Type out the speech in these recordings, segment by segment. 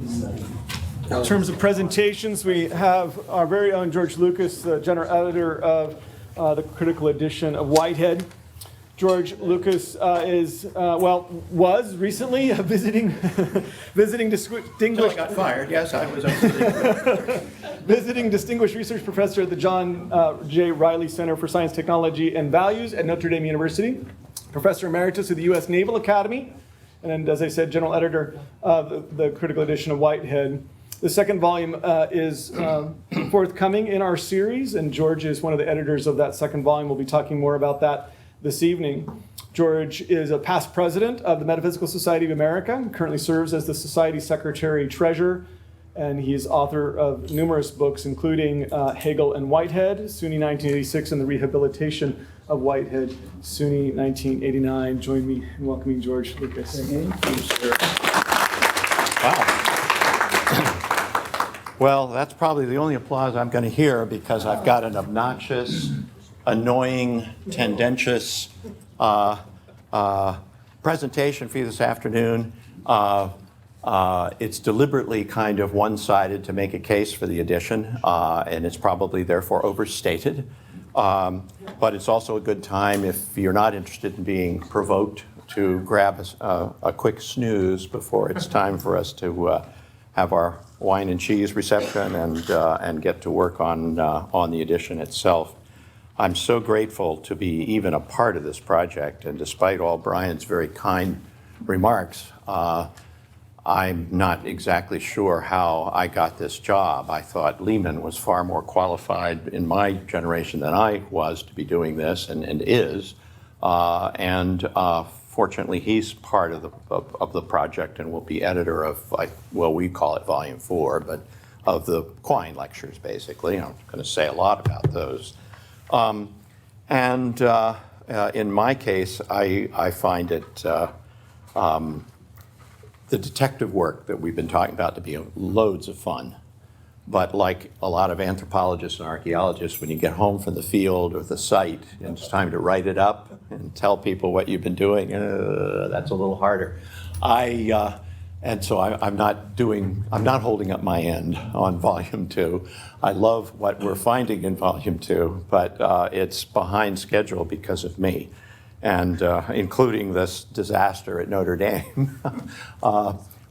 In terms of presentations, we have our very own George Lucas, the general editor of the critical edition of Whitehead. George Lucas was recently visiting distinguished. Until I got fired. Yes, I was. Visiting distinguished research professor at the John J. Riley Center for Science, Technology, and Values at Notre Dame University, professor emeritus of the U.S. Naval Academy, and as I said, general editor of the critical edition of Whitehead. The second volume is forthcoming in our series, and George is one of the editors of that second volume. We'll be talking more about that this evening. George is a past president of the Metaphysical Society of America, currently serves as the Society's secretary-treasurer, and he's author of numerous books, including Hegel and Whitehead, SUNY 1986, and the Rehabilitation of Whitehead, SUNY 1989. Join me in welcoming George Lucas. Thank you, sir. Wow. Well, that's probably the only applause I'm going to hear because I've got an obnoxious, annoying, tendentious presentation for you this afternoon. It's deliberately kind of one-sided to make a case for the edition, and it's probably therefore overstated. But it's also a good time, if you're not interested in being provoked, to grab a quick snooze before it's time for us to have our wine and cheese reception and get to work on the edition itself. I'm so grateful to be even a part of this project, and despite all Brian's very kind remarks, I'm not exactly sure how I got this job. I thought Lehman was far more qualified in my generation than I was to be doing this, and is. Fortunately, he's part of the project and will be editor of, we call it Volume 4, but of the Quine lectures, basically. I'm going to say a lot about those. In my case, I find it the detective work that we've been talking about to be loads of fun. But like a lot of anthropologists and archaeologists, when you get home from the field or the site and it's time to write it up and tell people what you've been doing, that's a little harder. And so I'm not holding up my end on Volume 2. I love what we're finding in Volume 2, but it's behind schedule because of me. And including this disaster at Notre Dame,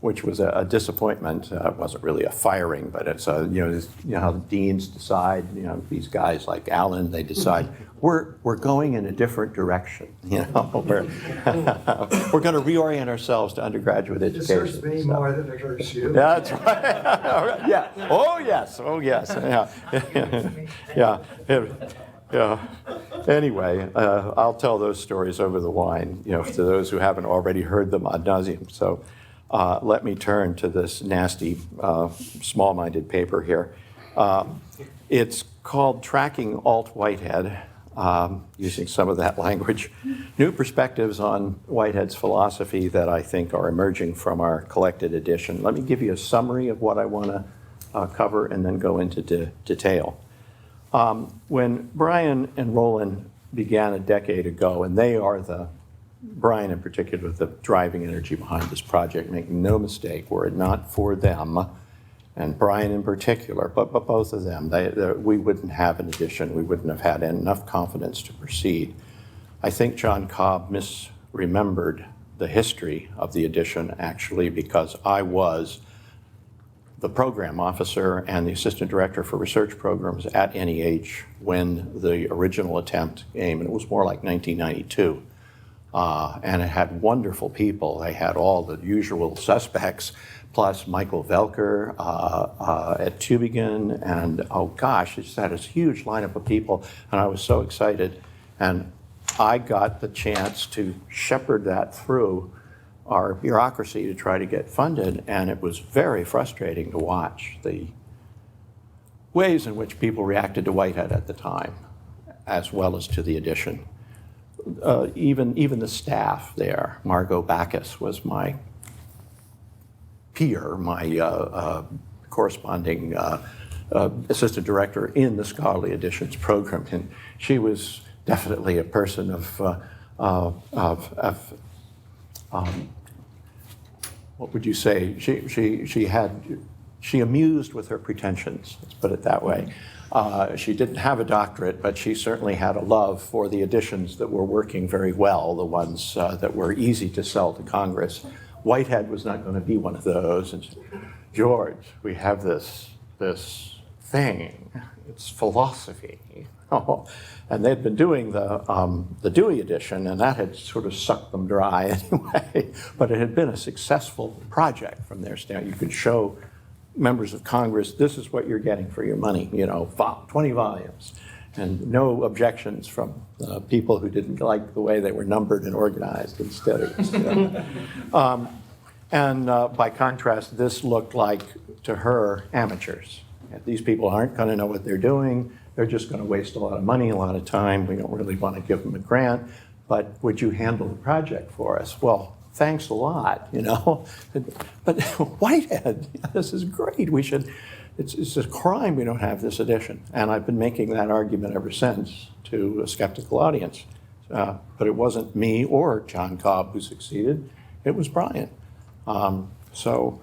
which was a disappointment. It wasn't really a firing, but it's you know how the deans decide. These guys like Allen, they decide we're going in a different direction. We're going to reorient ourselves to undergraduate education. It hurts me more than it hurts you. Yeah, that's right. Yeah. Oh yes. Yeah. Anyway, I'll tell those stories over the wine, to those who haven't already heard them ad nauseum. So let me turn to this nasty, small-minded paper here. It's called Tracking Alt-Whitehead, using some of that language. New perspectives on Whitehead's philosophy that I think are emerging from our collected edition. Let me give you a summary of what I want to cover and then go into detail. When Brian and Roland began a decade ago, and they are Brian in particular, the driving energy behind this project, making no mistake, were it not for them, and Brian in particular, but both of them, we wouldn't have an edition. We wouldn't have had enough confidence to proceed. I think John Cobb misremembered the history of the edition, actually, because I was the program officer and the assistant director for research programs at NEH when the original attempt came, and it was more like 1992. And it had wonderful people. They had all the usual suspects, plus Michael Velker at Tübingen, and it just had this huge lineup of people, and I was so excited. And I got the chance to shepherd that through our bureaucracy to try to get funded, and it was very frustrating to watch the ways in which people reacted to Whitehead at the time, as well as to the edition. Even the staff there, Margot Bacchus was my peer, my corresponding assistant director in the scholarly editions program, and she was definitely a person of what would you say? She amused with her pretensions, let's put it that way. She didn't have a doctorate, but she certainly had a love for the editions that were working very well, the ones that were easy to sell to Congress. Whitehead was not going to be one of those. And she, George, we have this thing. It's philosophy. Oh. And they'd been doing the Dewey edition, and that had sort of sucked them dry anyway. But it had been a successful project from their standpoint. You could show members of Congress, this is what you're getting for your money, 20 volumes. And no objections from people who didn't like the way they were numbered and organized instead of. And by contrast, this looked like, to her, amateurs. These people aren't going to know what they're doing. They're just going to waste a lot of money, a lot of time. We don't really want to give them a grant. But would you handle the project for us? Well, thanks a lot, But Whitehead, this is great. We should. It's a crime we don't have this edition. And I've been making that argument ever since to a skeptical audience. But it wasn't me or John Cobb who succeeded. It was Brian. So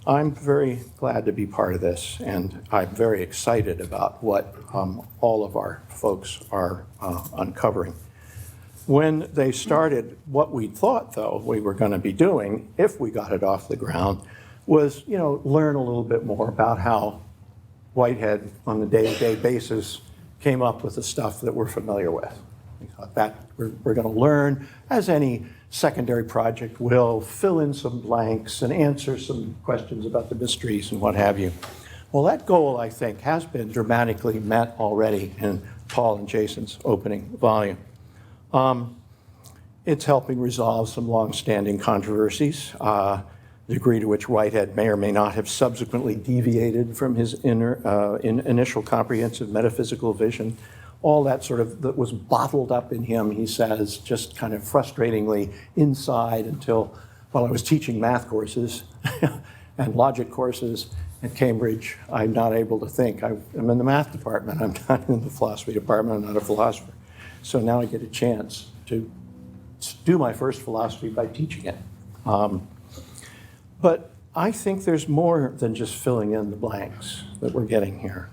I'm very glad to be part of this, and I'm very excited about what all of our folks are uncovering. When they started, what we thought, though, we were going to be doing, if we got it off the ground, was, learn a little bit more about how Whitehead, on a day-to-day basis, came up with the stuff that we're familiar with. We thought that we're going to learn, as any secondary project will, fill in some blanks and answer some questions about the mysteries and what have you. Well, that goal, I think, has been dramatically met already in Paul and Jason's opening volume. It's helping resolve some long-standing controversies, the degree to which Whitehead may or may not have subsequently deviated from his initial comprehensive metaphysical vision. All that sort of that was bottled up in him, he says, just kind of frustratingly inside until, while I was teaching math courses and logic courses at Cambridge, I'm not able to think. I'm in the math department. I'm not in the philosophy department. I'm not a philosopher. So now I get a chance to do my first philosophy by teaching it. But I think there's more than just filling in the blanks that we're getting here.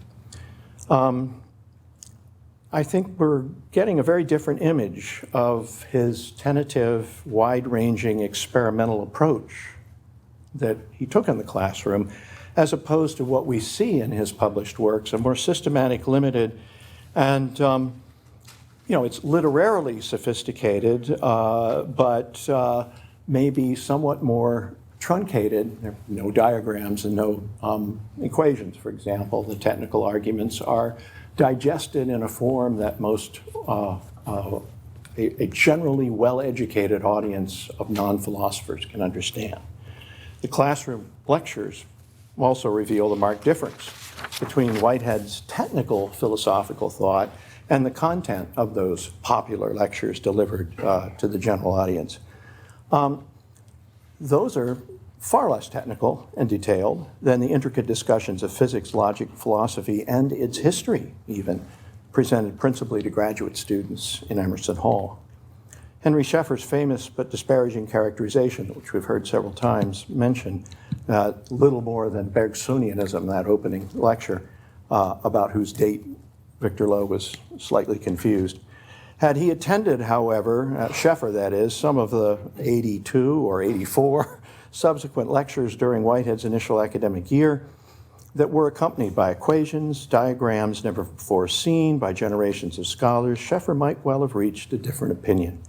I think we're getting a very different image of his tentative, wide-ranging experimental approach that he took in the classroom, as opposed to what we see in his published works, a more systematic, limited, and it's literarily sophisticated, but maybe somewhat more truncated. There are no diagrams and no equations, for example. The technical arguments are digested in a form that most, a generally well-educated audience of non-philosophers can understand. The classroom lectures also reveal the marked difference between Whitehead's technical philosophical thought and the content of those popular lectures delivered to the general audience. Those are far less technical and detailed than the intricate discussions of physics, logic, philosophy, and its history, even, presented principally to graduate students in Emerson Hall. Henry Scheffer's famous but disparaging characterization, which we've heard several times mentioned, little more than Bergsonianism, that opening lecture, about whose date Victor Lowe was slightly confused. Had he attended, however, Scheffer that is, some of the 82 or 84 subsequent lectures during Whitehead's initial academic year that were accompanied by equations, diagrams never before seen by generations of scholars, Scheffer might well have reached a different opinion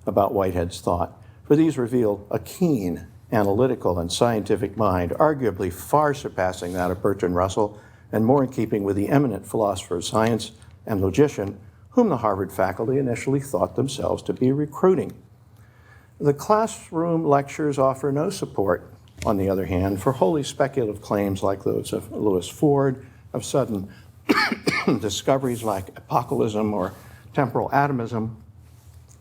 about Whitehead's thought, for these reveal a keen, analytical, and scientific mind, arguably far surpassing that of Bertrand Russell, and more in keeping with the eminent philosopher of science and logician whom the Harvard faculty initially thought themselves to be recruiting. The classroom lectures offer no support, on the other hand, for wholly speculative claims like those of Lewis Ford, of sudden discoveries like apocalypsism or temporal atomism,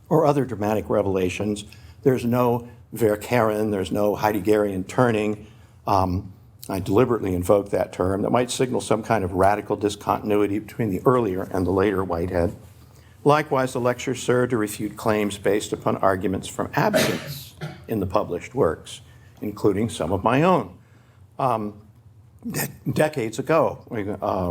or other dramatic revelations. There's no Verkehren, there's no Heideggerian turning. I deliberately invoke that term that might signal some kind of radical discontinuity between the earlier and the later Whitehead. Likewise, the lectures serve to refute claims based upon arguments from absence in the published works. including some of my own. Decades ago,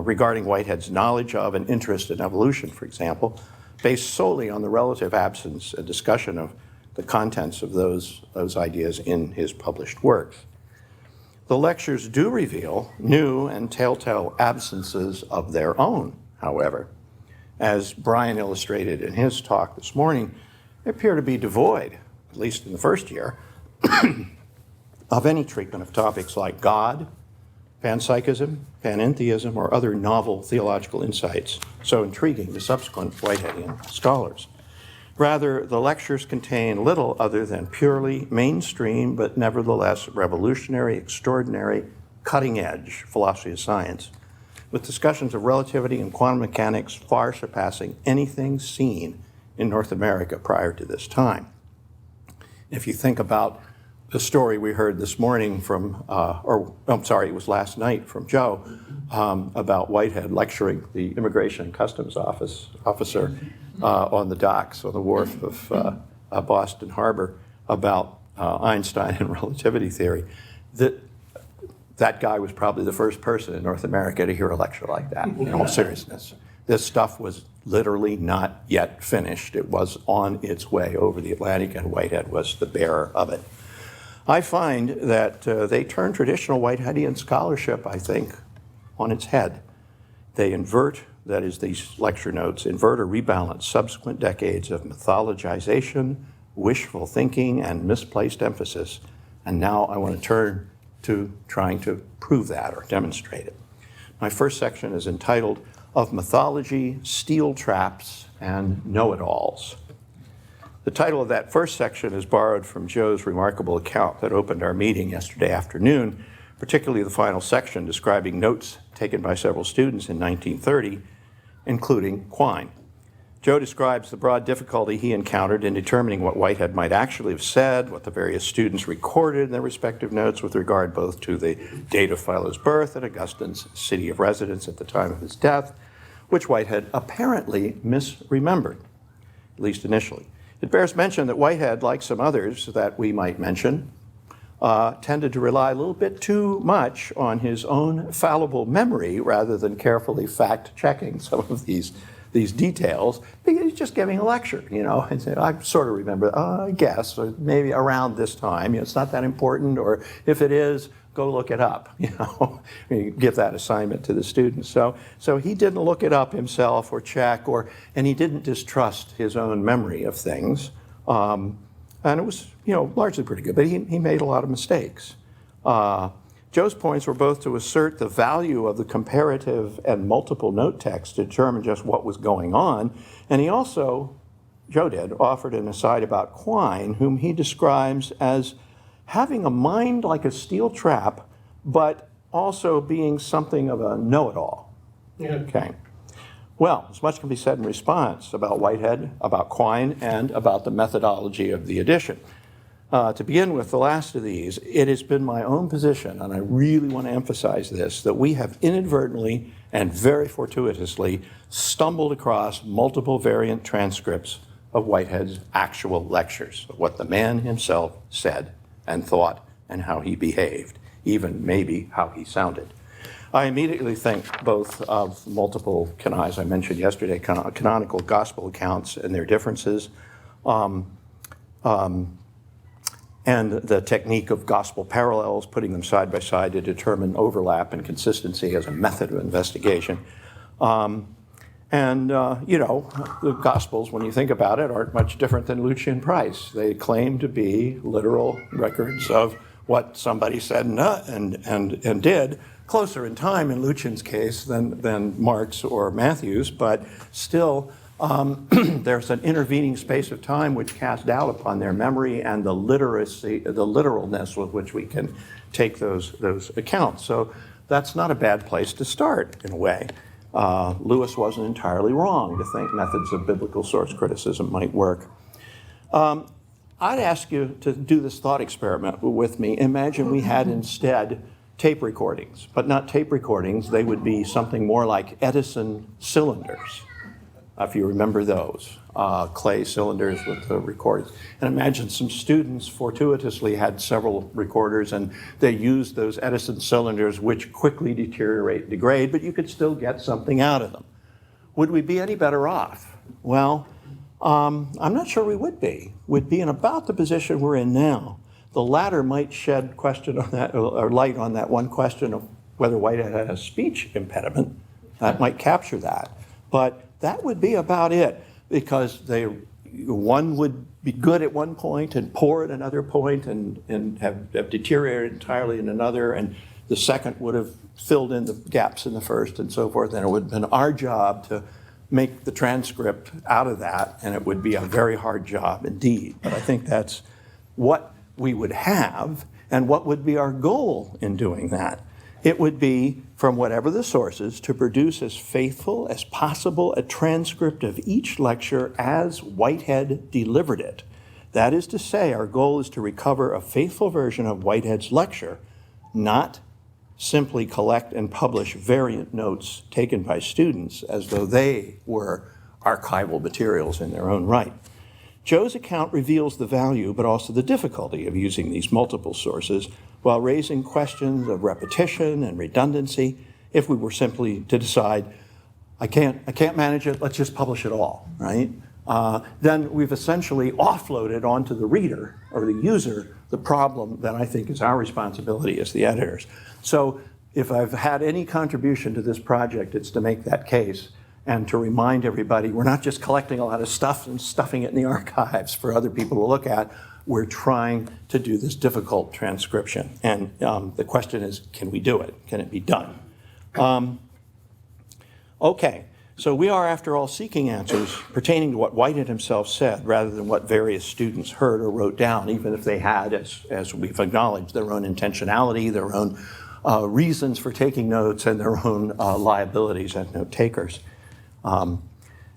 regarding Whitehead's knowledge of and interest in evolution, for example, based solely on the relative absence and discussion of the contents of those ideas in his published works. The lectures do reveal new and telltale absences of their own, however. As Brian illustrated in his talk this morning, they appear to be devoid, at least in the first year, of any treatment of topics like God, panpsychism, panentheism, or other novel theological insights so intriguing to subsequent Whiteheadian scholars. Rather, the lectures contain little other than purely mainstream, but nevertheless revolutionary, extraordinary, cutting-edge philosophy of science, with discussions of relativity and quantum mechanics far surpassing anything seen in North America prior to this time. If you think about the story we heard this morning from, it was last night from Joe, about Whitehead lecturing the Immigration and Customs officer on the docks on the wharf of Boston Harbor about Einstein and relativity theory. That guy was probably the first person in North America to hear a lecture like that, in all seriousness. This stuff was literally not yet finished. It was on its way over the Atlantic, and Whitehead was the bearer of it. I find that they turn traditional Whiteheadian scholarship, I think, on its head. They invert, that is, these lecture notes, invert or rebalance subsequent decades of mythologization, wishful thinking, and misplaced emphasis. And now I want to turn to trying to prove that or demonstrate it. My first section is entitled Of Mythology, Steel Traps, and Know-It-Alls. The title of that first section is borrowed from Joe's remarkable account that opened our meeting yesterday afternoon, particularly the final section describing notes taken by several students in 1930, including Quine. Joe describes the broad difficulty he encountered in determining what Whitehead might actually have said, what the various students recorded in their respective notes with regard both to the date of Philo's birth and Augustine's city of residence at the time of his death, which Whitehead apparently misremembered, at least initially. It bears mention that Whitehead, like some others that we might mention, tended to rely a little bit too much on his own fallible memory rather than carefully fact-checking some of these details, because he's just giving a lecture, and say, I sort of remember, I guess, or maybe around this time, it's not that important, or if it is, go look it up, You give that assignment to the students. So he didn't look it up himself or check, and he didn't distrust his own memory of things. And it was, largely pretty good, but he made a lot of mistakes. Joe's points were both to assert the value of the comparative and multiple note text to determine just what was going on, and he also, Joe did, offered an aside about Quine, whom he describes as having a mind like a steel trap, but also being something of a know-it-all. Yeah. Okay. Well, as much can be said in response about Whitehead, about Quine, and about the methodology of the edition. To begin with the last of these, it has been my own position, and I really want to emphasize this, that we have inadvertently and very fortuitously stumbled across multiple variant transcripts of Whitehead's actual lectures, of what the man himself said and thought and how he behaved, even maybe how he sounded. I immediately think both of multiple, as I mentioned yesterday, canonical gospel accounts and their differences, and the technique of gospel parallels, putting them side by side to determine overlap and consistency as a method of investigation. The Gospels, when you think about it, aren't much different than Lucian Price. They claim to be literal records of what somebody said and did, closer in time in Lucian's case than Mark's or Matthew's, but still there's an intervening space of time which casts doubt upon their memory and the literalness with which we can take those accounts. So that's not a bad place to start, in a way. Lewis wasn't entirely wrong to think methods of biblical source criticism might work. I'd ask you to do this thought experiment with me. Imagine we had instead tape recordings, but not tape recordings. They would be something more like Edison cylinders. if you remember those, clay cylinders with the recorders. And imagine some students fortuitously had several recorders and they used those Edison cylinders which quickly degrade, but you could still get something out of them. Would we be any better off? Well, I'm not sure we would be. We'd be in about the position we're in now. The latter might shed question on that, or light on that one question of whether Whitehead had a speech impediment. That might capture that. But that would be about it, because one would be good at one point and poor at another point and have deteriorated entirely in another, and the second would have filled in the gaps in the first and so forth, and it would have been our job to make the transcript out of that, and it would be a very hard job indeed. But I think that's what we would have, and what would be our goal in doing that. It would be, from whatever the sources, to produce as faithful as possible a transcript of each lecture as Whitehead delivered it. That is to say, our goal is to recover a faithful version of Whitehead's lecture, not simply collect and publish variant notes taken by students as though they were archival materials in their own right. Joe's account reveals the value, but also the difficulty of using these multiple sources while raising questions of repetition and redundancy. If we were simply to decide, I can't manage it, let's just publish it all, right? Then we've essentially offloaded onto the reader or the user the problem that I think is our responsibility as the editors. So if I've had any contribution to this project, it's to make that case and to remind everybody we're not just collecting a lot of stuff and stuffing it in the archives for other people to look at. We're trying to do this difficult transcription. And the question is, can we do it? Can it be done? Okay, so we are, after all, seeking answers pertaining to what Whitehead himself said rather than what various students heard or wrote down, even if they had, as we've acknowledged, their own intentionality, their own reasons for taking notes, and their own liabilities as note takers.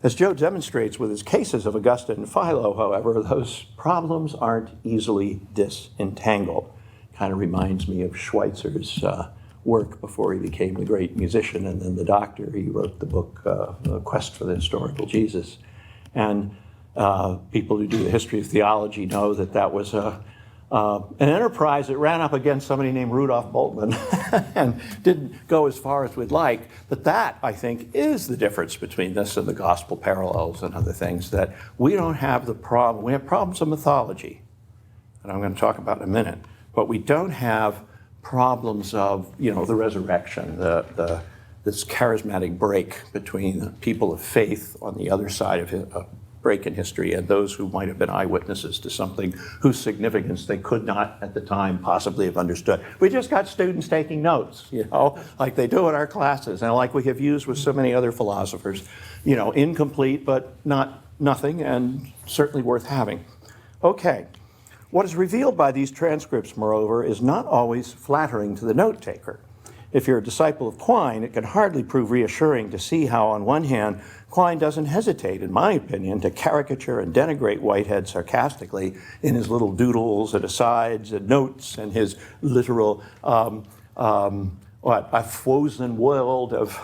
As Joe demonstrates with his cases of Augusta and Philo, however, those problems aren't easily disentangled. Kind of reminds me of Schweitzer's work before he became the great musician and then the doctor. He wrote the book, The Quest for the Historical Jesus. And people who do the history of theology know that that was an enterprise that ran up against somebody named Rudolf Bultmann and didn't go as far as we'd like. But that, I think, is the difference between this and the gospel parallels and other things, that we don't have the problem. We have problems of mythology, that I'm going to talk about in a minute, but we don't have problems of, the resurrection, this charismatic break between people of faith on the other side of a break in history and those who might have been eyewitnesses to something whose significance they could not at the time possibly have understood. We just got students taking notes, like they do in our classes and like we have used with so many other philosophers, incomplete but nothing, and certainly worth having. Okay. What is revealed by these transcripts, moreover, is not always flattering to the note taker. If you're a disciple of Quine, it can hardly prove reassuring to see how, on one hand, Quine doesn't hesitate, in my opinion, to caricature and denigrate Whitehead sarcastically in his little doodles and asides and notes and his literal, a frozen world of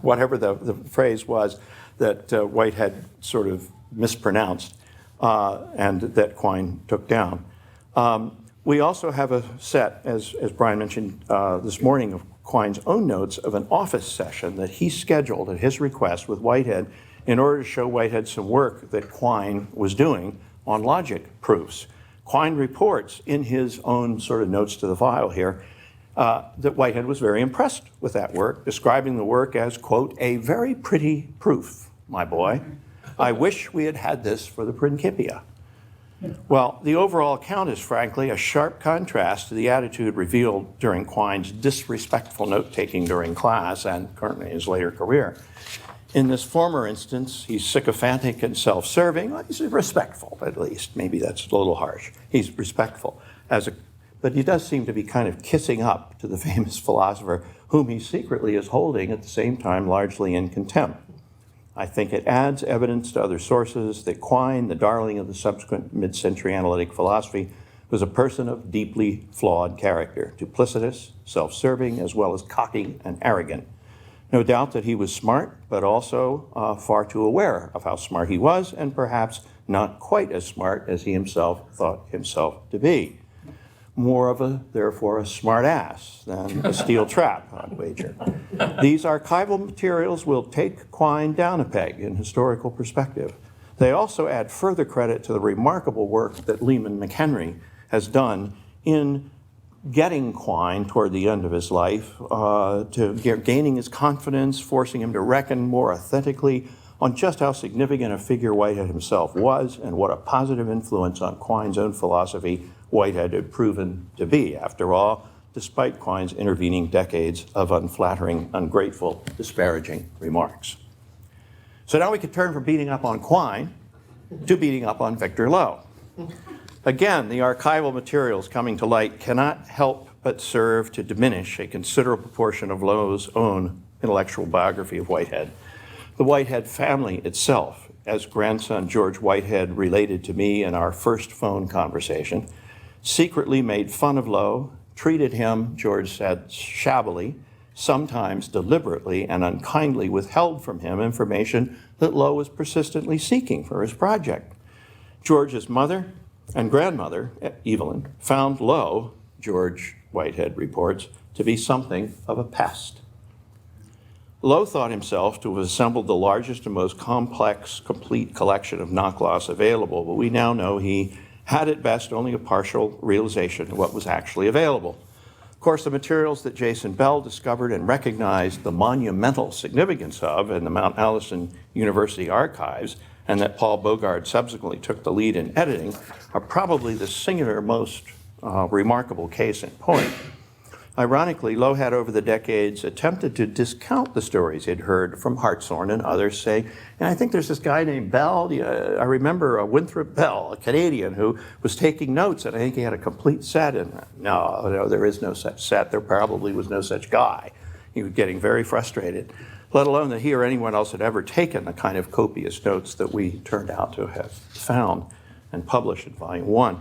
whatever the phrase was that Whitehead sort of mispronounced and that Quine took down. We also have a set, as Brian mentioned this morning, of Quine's own notes of an office session that he scheduled at his request with Whitehead in order to show Whitehead some work that Quine was doing on logic proofs. Quine reports in his own sort of notes to the file here that Whitehead was very impressed with that work, describing the work as, quote, a very pretty proof, my boy. I wish we had had this for the Principia. Well, the overall account is, frankly, a sharp contrast to the attitude revealed during Quine's disrespectful note-taking during class and currently in his later career. In this former instance, he's sycophantic and self-serving. Well, he's respectful, at least. Maybe that's a little harsh. He's respectful, but he does seem to be kind of kissing up to the famous philosopher, whom he secretly is holding at the same time largely in contempt. I think it adds evidence to other sources that Quine, the darling of the subsequent mid-century analytic philosophy, was a person of deeply flawed character, duplicitous, self-serving, as well as cocky and arrogant. No doubt that he was smart, but also far too aware of how smart he was, and perhaps not quite as smart as he himself thought himself to be. More of a, therefore, a smart ass than a steel trap, I'd wager. These archival materials will take Quine down a peg in historical perspective. They also add further credit to the remarkable work that Leman McHenry has done in getting Quine toward the end of his life, gaining his confidence, forcing him to reckon more authentically on just how significant a figure Whitehead himself was and what a positive influence on Quine's own philosophy Whitehead had proven to be, after all, despite Quine's intervening decades of unflattering, ungrateful, disparaging remarks. So now we could turn from beating up on Quine to beating up on Victor Lowe. Again, the archival materials coming to light cannot help but serve to diminish a considerable portion of Lowe's own intellectual biography of Whitehead. The Whitehead family itself, as grandson George Whitehead related to me in our first phone conversation, secretly made fun of Lowe, treated him, George said, shabbily, sometimes deliberately and unkindly withheld from him information that Lowe was persistently seeking for his project. George's mother and grandmother, Evelyn, found Lowe, George Whitehead reports, to be something of a pest. Lowe thought himself to have assembled the largest and most complex, complete collection of knock-loss available, but we now know he had at best only a partial realization of what was actually available. Of course, the materials that Jason Bell discovered and recognized the monumental significance of in the Mount Allison University archives, and that Paul Bogard subsequently took the lead in editing, are probably the singular most remarkable case in point. Ironically, Lowe had over the decades attempted to discount the stories he'd heard from Hartshorne and others, saying, and I think there's this guy named Bell, I remember Winthrop Bell, a Canadian, who was taking notes, and I think he had a complete set. And no, there is no such set. There probably was no such guy. He was getting very frustrated, let alone that he or anyone else had ever taken the kind of copious notes that we turned out to have found and published in Volume 1.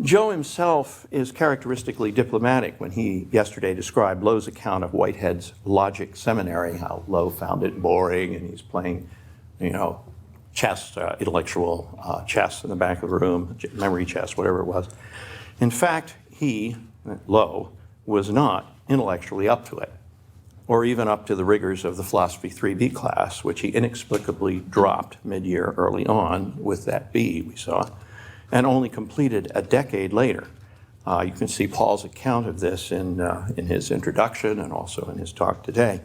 Joe himself is characteristically diplomatic when he yesterday described Lowe's account of Whitehead's logic seminary, how Lowe found it boring and he's playing, chess, intellectual chess in the back of the room, memory chess, whatever it was. In fact, Lowe, was not intellectually up to it, or even up to the rigors of the Philosophy 3B class, which he inexplicably dropped mid-year early on with that B we saw, and only completed a decade later. You can see Paul's account of this in his introduction and also in his talk today.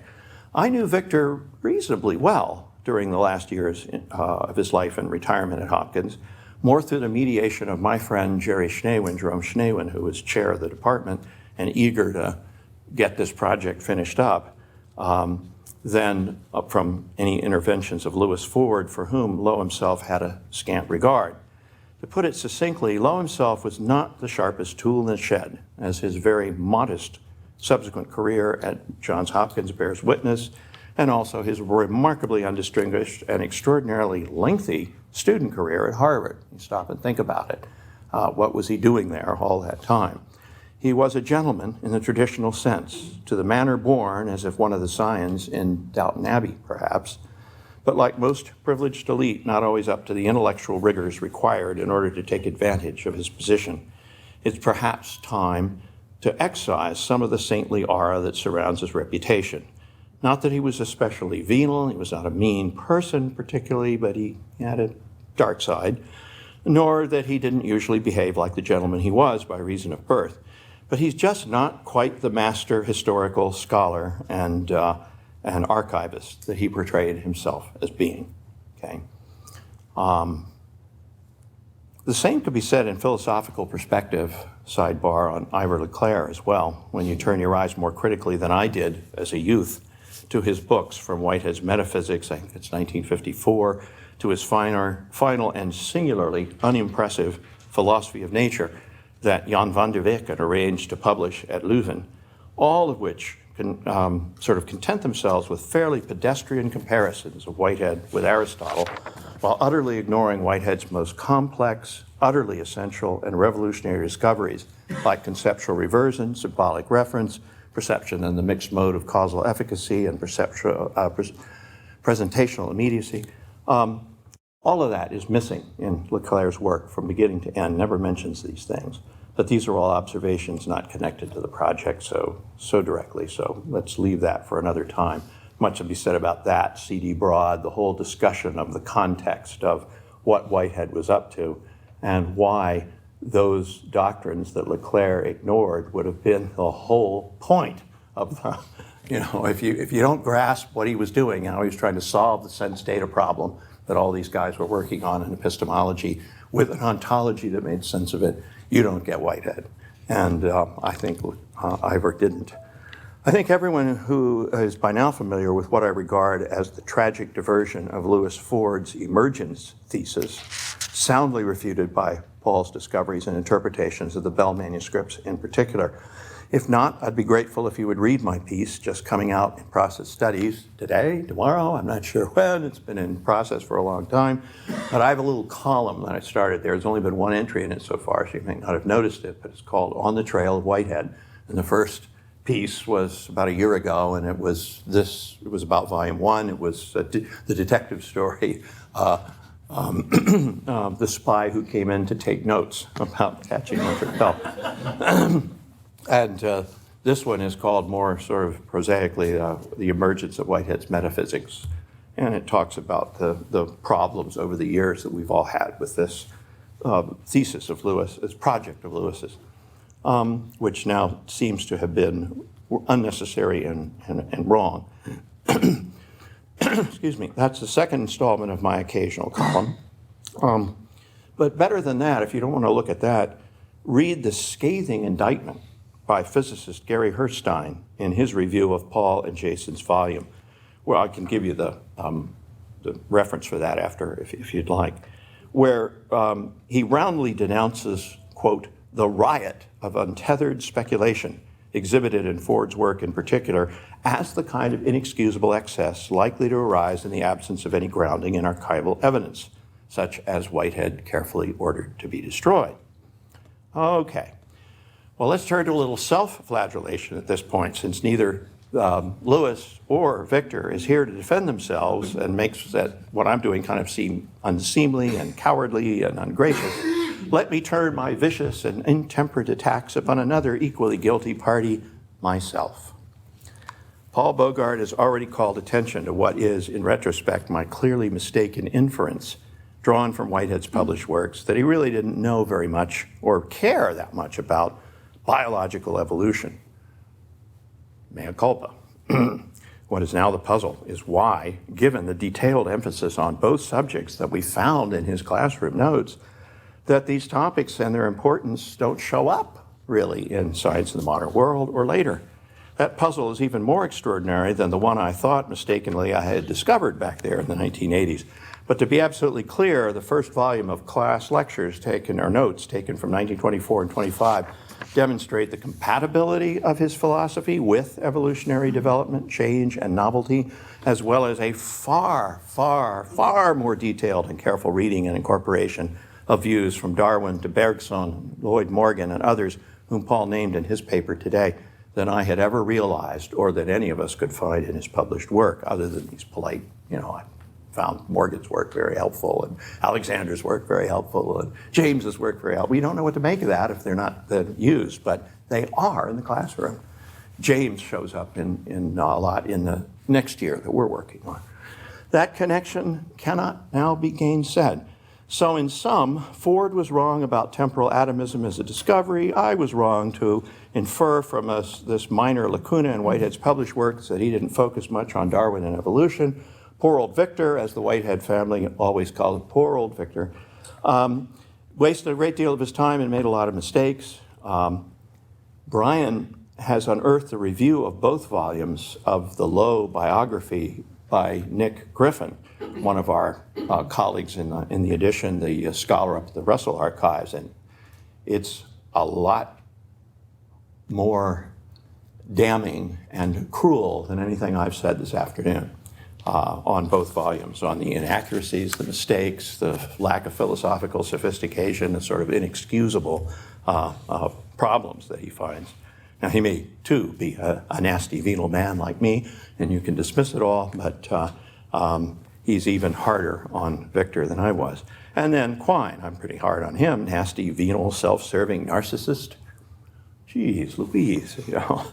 I knew Victor reasonably well during the last years of his life in retirement at Hopkins, more through the mediation of my friend Jerome Schneewin, who was chair of the department and eager to get this project finished up, than from any interventions of Lewis Ford, for whom Lowe himself had a scant regard. To put it succinctly, Lowe himself was not the sharpest tool in the shed, as his very modest subsequent career at Johns Hopkins bears witness, and also his remarkably undistinguished and extraordinarily lengthy student career at Harvard. You stop and think about it. What was he doing there all that time? He was a gentleman in the traditional sense, to the manner born, as if one of the scions in Downton Abbey, perhaps, but like most privileged elite, not always up to the intellectual rigors required in order to take advantage of his position. It's perhaps time to excise some of the saintly aura that surrounds his reputation. Not that he was especially venal, he was not a mean person particularly, but he had a dark side, nor that he didn't usually behave like the gentleman he was by reason of birth. But he's just not quite the master historical scholar and archivist that he portrayed himself as being. Okay. The same could be said in philosophical perspective, sidebar, on Ivor LeClaire as well, when you turn your eyes more critically than I did as a youth to his books, from Whitehead's Metaphysics, I think it's 1954, to his final and singularly unimpressive Philosophy of Nature that Jan van der Weyck had arranged to publish at Leuven, all of which can sort of content themselves with fairly pedestrian comparisons of Whitehead with Aristotle, while utterly ignoring Whitehead's most complex, utterly essential, and revolutionary discoveries like conceptual reversion, symbolic reference, perception and the mixed mode of causal efficacy and presentational immediacy. All of that is missing in Leclerc's work from beginning to end, never mentions these things. But these are all observations not connected to the project so directly, so let's leave that for another time. Much to be said about that, C.D. Broad, the whole discussion of the context of what Whitehead was up to and why those doctrines that Leclerc ignored would have been the whole point of the, if you don't grasp what he was doing, how he was trying to solve the sense data problem that all these guys were working on in epistemology with an ontology that made sense of it, you don't get Whitehead. And I think Ivor didn't. I think everyone who is by now familiar with what I regard as the tragic diversion of Lewis Ford's emergence thesis, soundly refuted by Paul's discoveries and interpretations of the Bell manuscripts in particular. If not, I'd be grateful if you would read my piece just coming out in Process Studies today, tomorrow, I'm not sure when. It's been in process for a long time. But I have a little column that I started there. There's only been one entry in it so far, so you may not have noticed it, but it's called On the Trail of Whitehead. And the first piece was about a year ago, and it was about volume 1. It was the detective story, the spy who came in to take notes about catching Richard Bell. And this one is called more sort of prosaically the emergence of Whitehead's metaphysics. And it talks about the problems over the years that we've all had with this thesis of Lewis, this project of Lewis's, which now seems to have been unnecessary and wrong. Excuse me. That's the second installment of my occasional column. But better than that, if you don't want to look at that, read the scathing indictment by physicist Gary Herstein in his review of Paul and Jason's volume. Well, I can give you the reference for that after, if you'd like, where he roundly denounces, quote, the riot of untethered speculation exhibited in Ford's work in particular as the kind of inexcusable excess likely to arise in the absence of any grounding in archival evidence, such as Whitehead carefully ordered to be destroyed. Okay. Well, let's turn to a little self-flagellation at this point, since neither Lewis or Victor is here to defend themselves and makes that what I'm doing kind of seem unseemly and cowardly and ungracious. Let me turn my vicious and intemperate attacks upon another equally guilty party, myself. Paul Bogart has already called attention to what is, in retrospect, my clearly mistaken inference drawn from Whitehead's published works that he really didn't know very much or care that much about biological evolution. Mea culpa. What is now the puzzle is why, given the detailed emphasis on both subjects that we found in his classroom notes, that these topics and their importance don't show up really in Science in the Modern World or later. That puzzle is even more extraordinary than the one I thought mistakenly I had discovered back there in the 1980s. But to be absolutely clear, the first volume of class lectures taken, or notes taken from 1924 and 25, demonstrate the compatibility of his philosophy with evolutionary development, change, and novelty, as well as a far, far, far more detailed and careful reading and incorporation of views from Darwin to Bergson, Lloyd Morgan, and others whom Paul named in his paper today than I had ever realized or that any of us could find in his published work, other than these polite, I found Morgan's work very helpful and Alexander's work very helpful and James's work very helpful. We don't know what to make of that if they're not used, but they are in the classroom. James shows up in a lot in the next year that we're working on. That connection cannot now be gainsaid. So in sum, Ford was wrong about temporal atomism as a discovery. I was wrong to infer from this minor lacuna in Whitehead's published works that he didn't focus much on Darwin and evolution. Poor old Victor, as the Whitehead family always called him, poor old Victor, wasted a great deal of his time and made a lot of mistakes. Brian has unearthed a review of both volumes of the Lowe biography by Nick Griffin, one of our colleagues in the edition, the scholar up at the Russell Archives, and it's a lot more damning and cruel than anything I've said this afternoon on both volumes, on the inaccuracies, the mistakes, the lack of philosophical sophistication, the sort of inexcusable problems that he finds. Now, he may, too, be a nasty venal man like me, and you can dismiss it all, but he's even harder on Victor than I was. And then Quine, I'm pretty hard on him, nasty, venal, self-serving narcissist. Geez, Louise, you know.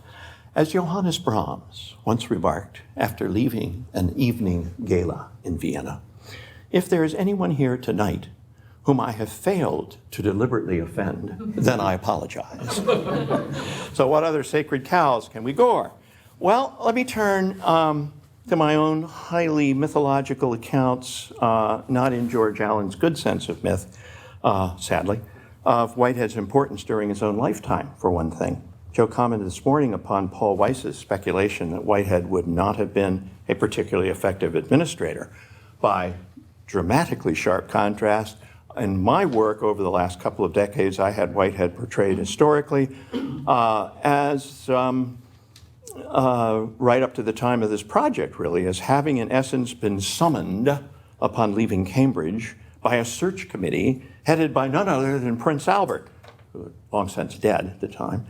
As Johannes Brahms once remarked after leaving an evening gala in Vienna, if there is anyone here tonight whom I have failed to deliberately offend, then I apologize. So what other sacred cows can we gore? Well, let me turn to my own highly mythological accounts, not in George Allen's good sense of myth, sadly, of Whitehead's importance during his own lifetime, for one thing. Joe commented this morning upon Paul Weiss's speculation that Whitehead would not have been a particularly effective administrator. By dramatically sharp contrast, in my work over the last couple of decades, I had Whitehead portrayed historically as right up to the time of this project, really, as having in essence been summoned upon leaving Cambridge by a search committee headed by none other than Prince Albert, who was long since dead at the time,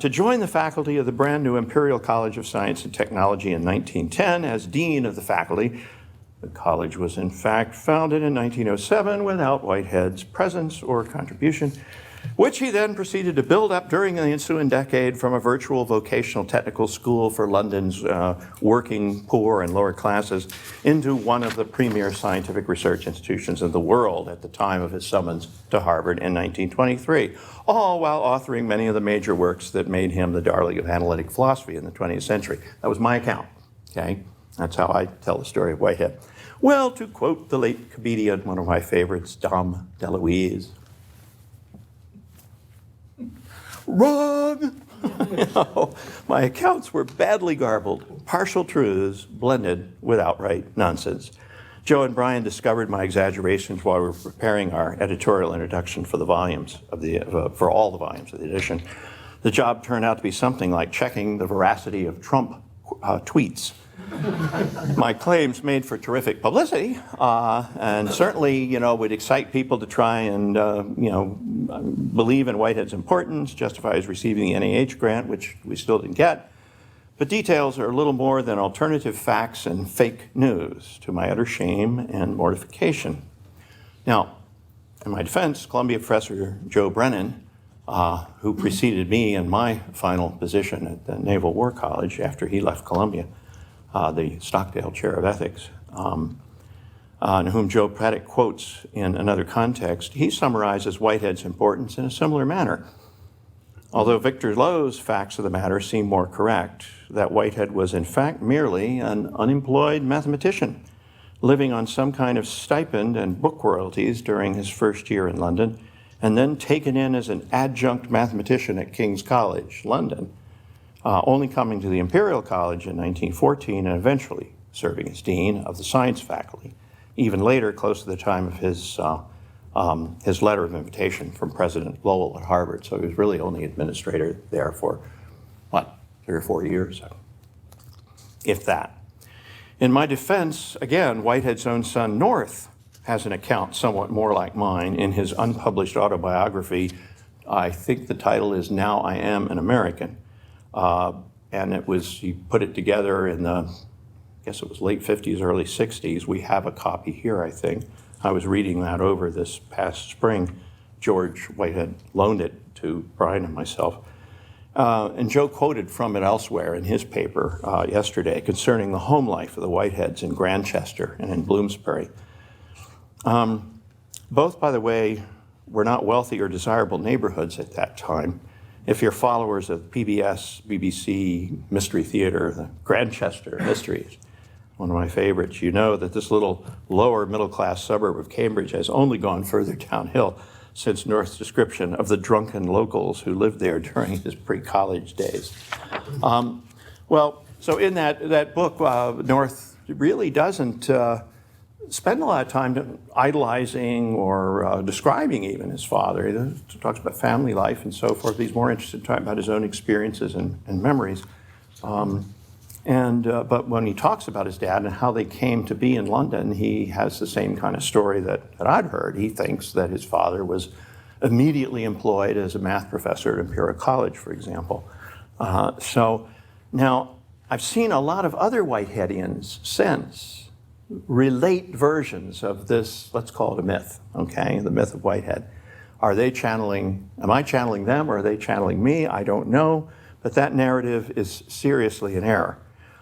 to join the faculty of the brand new Imperial College of Science and Technology in 1910 as dean of the faculty. The college was in fact founded in 1907 without Whitehead's presence or contribution, which he then proceeded to build up during the ensuing decade from a virtual vocational technical school for London's working poor and lower classes into one of the premier scientific research institutions in the world at the time of his summons to Harvard in 1923, all while authoring many of the major works that made him the darling of analytic philosophy in the 20th century. That was my account, okay? That's how I tell the story of Whitehead. Well, to quote the late comedian, one of my favorites, Dom DeLuise, wrong! You know, my accounts were badly garbled, partial truths blended with outright nonsense. Joe and Brian discovered my exaggerations while we were preparing our editorial introduction for the volumes of for all the volumes of the edition. The job turned out to be something like checking the veracity of Trump tweets. My claims made for terrific publicity, and certainly, you know, would excite people to try and, you know, believe in Whitehead's importance, justify his receiving the NIH grant, which we still didn't get. But details are little more than alternative facts and fake news, to my utter shame and mortification. Now, in my defense, Columbia professor Joe Brennan, who preceded me in my final position at the Naval War College after he left Columbia, the Stockdale Chair of Ethics, and whom Joe Paddock quotes in another context, he summarizes Whitehead's importance in a similar manner. Although Victor Lowe's facts of the matter seem more correct, that Whitehead was in fact merely an unemployed mathematician, living on some kind of stipend and book royalties during his first year in London, and then taken in as an adjunct mathematician at King's College, London, only coming to the Imperial College in 1914 and eventually serving as dean of the science faculty, even later, close to the time of his letter of invitation from President Lowell at Harvard. So he was really only administrator there for, 3 or 4 years, if that. In my defense, again, Whitehead's own son, North, has an account somewhat more like mine in his unpublished autobiography. I think the title is Now I Am an American. And he put it together in the, I guess it was late 50s, early 60s. We have a copy here, I think. I was reading that over this past spring. George Whitehead loaned it to Brian and myself. And Joe quoted from it elsewhere in his paper yesterday concerning the home life of the Whiteheads in Grantchester and in Bloomsbury. Both, by the way, were not wealthy or desirable neighborhoods at that time. If you're followers of PBS, BBC, Mystery Theater, the Grantchester Mysteries, one of my favorites, you know that this little lower middle-class suburb of Cambridge has only gone further downhill since North's description of the drunken locals who lived there during his pre-college days. Well, so in that book, North really doesn't spend a lot of time idolizing or describing even his father. He talks about family life and so forth. He's more interested in talking about his own experiences and memories. But when he talks about his dad and how they came to be in London, he has the same kind of story that I'd heard. He thinks that his father was immediately employed as a math professor at Imperial College, for example. So now I've seen a lot of other Whiteheadians since relate versions of this, let's call it a myth, okay, the myth of Whitehead. Am I channeling them or are they channeling me? I don't know, but that narrative is seriously in error.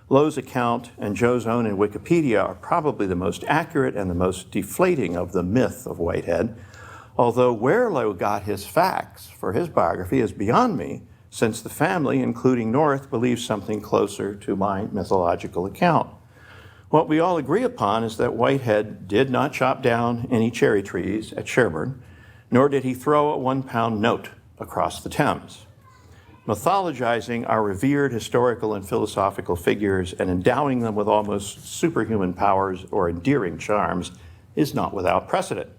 Lowe's account and Joe's own in Wikipedia are probably the most accurate and the most deflating of the myth of Whitehead, although where Lowe got his facts for his biography is beyond me, since the family, including North, believes something closer to my mythological account. What we all agree upon is that Whitehead did not chop down any cherry trees at Sherborne, nor did he throw a £1 note across the Thames. Mythologizing our revered historical and philosophical figures and endowing them with almost superhuman powers or endearing charms is not without precedent.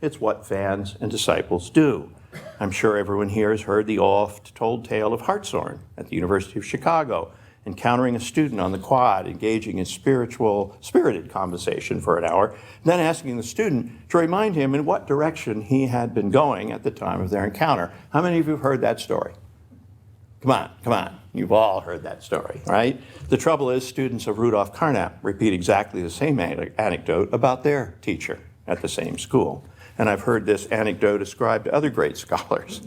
It's what fans and disciples do. I'm sure everyone here has heard the oft-told tale of Hartshorne at the University of Chicago, encountering a student on the quad, engaging in spirited conversation for an hour, then asking the student to remind him in what direction he had been going at the time of their encounter. How many of you have heard that story? Come on. You've all heard that story, right? The trouble is students of Rudolf Carnap repeat exactly the same anecdote about their teacher at the same school. And I've heard this anecdote ascribed to other great scholars.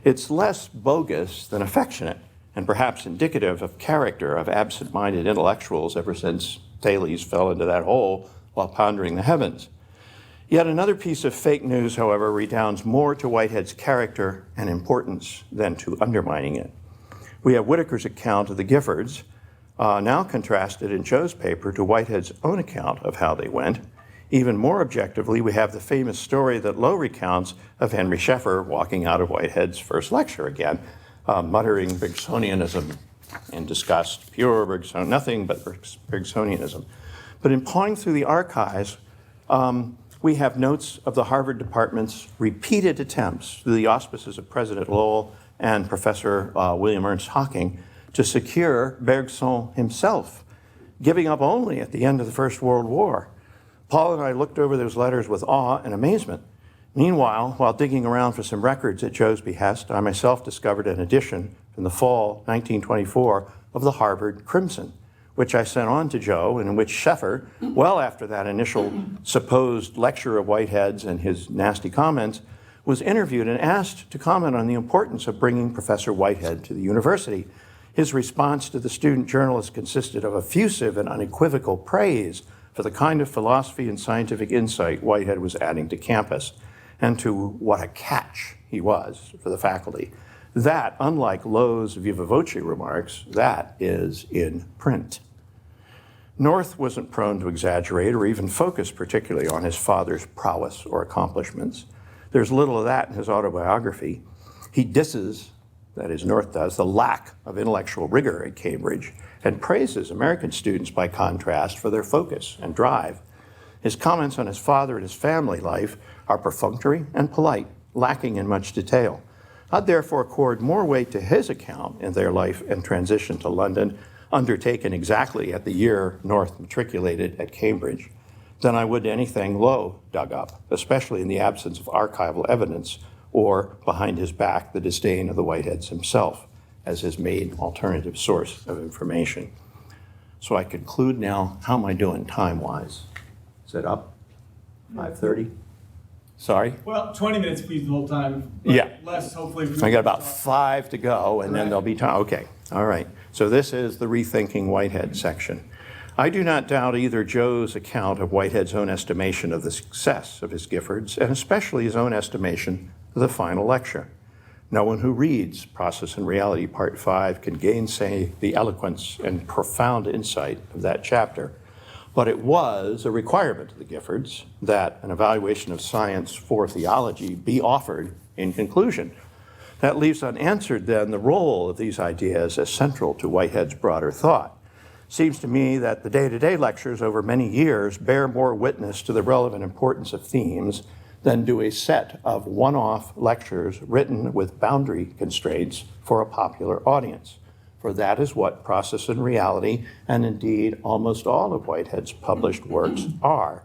It's less bogus than affectionate, and perhaps indicative of character of absent-minded intellectuals ever since Thales fell into that hole while pondering the heavens. Yet another piece of fake news, however, redounds more to Whitehead's character and importance than to undermining it. We have Whitaker's account of the Giffords, now contrasted in Joe's paper to Whitehead's own account of how they went. Even more objectively, we have the famous story that Lowe recounts of Henry Sheffer walking out of Whitehead's first lecture again, muttering Bergsonianism in disgust, pure Bergson, nothing but Bergsonianism. But in pawing through the archives, we have notes of the Harvard department's repeated attempts through the auspices of President Lowell and Professor William Ernst Hocking to secure Bergson himself, giving up only at the end of the First World War. Paul and I looked over those letters with awe and amazement. Meanwhile, while digging around for some records at Joe's behest, I myself discovered an edition from the fall 1924 of the Harvard Crimson, which I sent on to Joe, and in which Sheffer, well after that initial supposed lecture of Whitehead's and his nasty comments, was interviewed and asked to comment on the importance of bringing Professor Whitehead to the university. His response to the student journalist consisted of effusive and unequivocal praise for the kind of philosophy and scientific insight Whitehead was adding to campus, and to what a catch he was for the faculty. That, unlike Lowe's viva voce remarks, that is in print. North wasn't prone to exaggerate or even focus particularly on his father's prowess or accomplishments. There's little of that in his autobiography. He disses, that is, North does, the lack of intellectual rigor at Cambridge and praises American students, by contrast, for their focus and drive. His comments on his father and his family life are perfunctory and polite, lacking in much detail. I'd therefore accord more weight to his account in their life and transition to London, undertaken exactly at the year North matriculated at Cambridge, than I would to anything Lowe dug up, especially in the absence of archival evidence or, behind his back, the disdain of the Whiteheads himself as his main alternative source of information. So I conclude now. How am I doing time-wise? Is it up? 5:30? Sorry? Well, 20 minutes, please, the whole time. Yeah. Less, hopefully. I got about 5 to go, and then there'll be time. Okay, all right. So this is the Rethinking Whitehead section. I do not doubt either Joe's account of Whitehead's own estimation of the success of his Giffords, and especially his own estimation of the final lecture. No one who reads Process and Reality Part 5 can gainsay the eloquence and profound insight of that chapter. But it was a requirement of the Giffords that an evaluation of science for theology be offered in conclusion. That leaves unanswered, then, the role of these ideas as central to Whitehead's broader thought. Seems to me that the day-to-day lectures over many years bear more witness to the relevant importance of themes than do a set of one-off lectures written with boundary constraints for a popular audience. For that is what Process and Reality, and indeed almost all of Whitehead's published works are.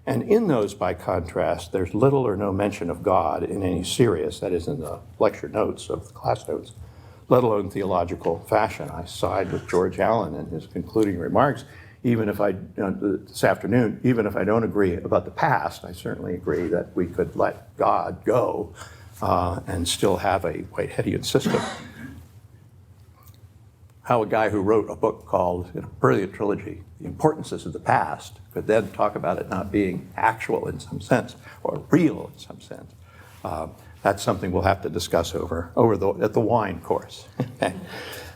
And in those, by contrast, there's little or no mention of God in any serious, that is in the lecture notes of the class notes, let alone theological fashion. I side with George Allen in his concluding remarks. Even if this afternoon, even if I don't agree about the past, I certainly agree that we could let God go and still have a Whiteheadian system. How a guy who wrote a book called Brilliant Trilogy, The Importances of the Past, could then talk about it not being actual in some sense, or real in some sense. That's something we'll have to discuss at the wine course.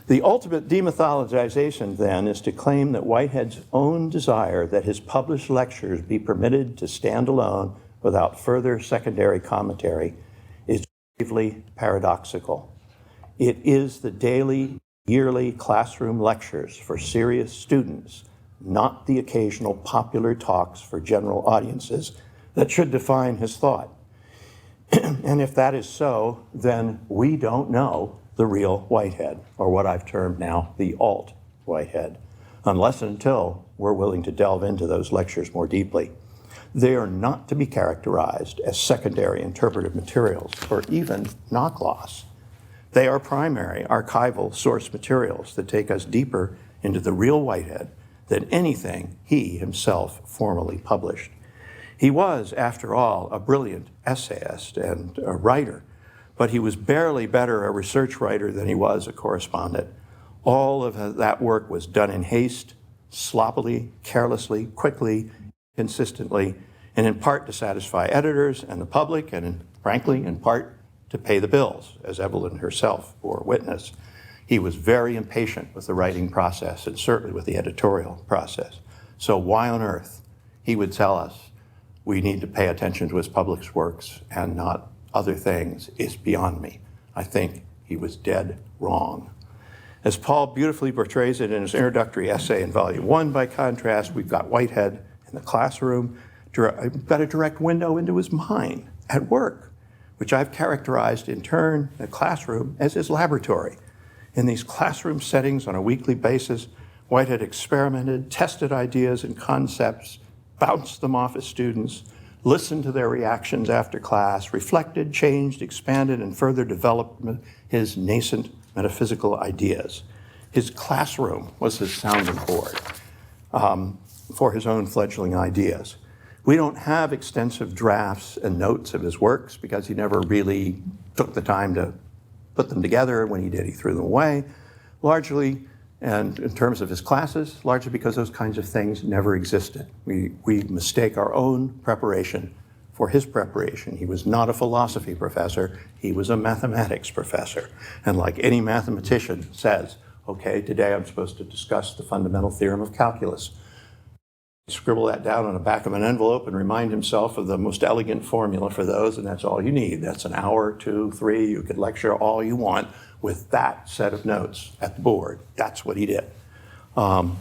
The ultimate demythologization, then, is to claim that Whitehead's own desire that his published lectures be permitted to stand alone without further secondary commentary is gravely paradoxical. It is the daily, yearly classroom lectures for serious students, not the occasional popular talks for general audiences, that should define his thought. And if that is so, then we don't know the real Whitehead, or what I've termed now the Alt-Whitehead, unless and until we're willing to delve into those lectures more deeply. They are not to be characterized as secondary interpretive materials or even knock-loss. They are primary archival source materials that take us deeper into the real Whitehead than anything he himself formally published. He was, after all, a brilliant essayist and a writer, but he was barely better a research writer than he was a correspondent. All of that work was done in haste, sloppily, carelessly, quickly, consistently, and in part to satisfy editors and the public, and frankly, in part to pay the bills, as Evelyn herself bore witness. He was very impatient with the writing process, and certainly with the editorial process. So why on earth he would tell us we need to pay attention to his published works and not other things is beyond me. I think he was dead wrong. As Paul beautifully portrays it in his introductory essay in Volume 1, by contrast, we've got Whitehead in the classroom, got a direct window into his mind at work, which I've characterized in turn, the classroom, as his laboratory. In these classroom settings on a weekly basis, Whitehead experimented, tested ideas and concepts, bounced them off his students, listened to their reactions after class, reflected, changed, expanded, and further developed his nascent metaphysical ideas. His classroom was his sounding board for his own fledgling ideas. We don't have extensive drafts and notes of his works because he never really took the time to put them together. When he did, he threw them away, largely, and in terms of his classes, largely because those kinds of things never existed. We mistake our own preparation for his preparation. He was not a philosophy professor, he was a mathematics professor. And like any mathematician says, okay, today I'm supposed to discuss the fundamental theorem of calculus. Scribble that down on the back of an envelope and remind himself of the most elegant formula for those, and that's all you need. That's an hour, 2, 3, you could lecture all you want with that set of notes at the board. That's what he did. So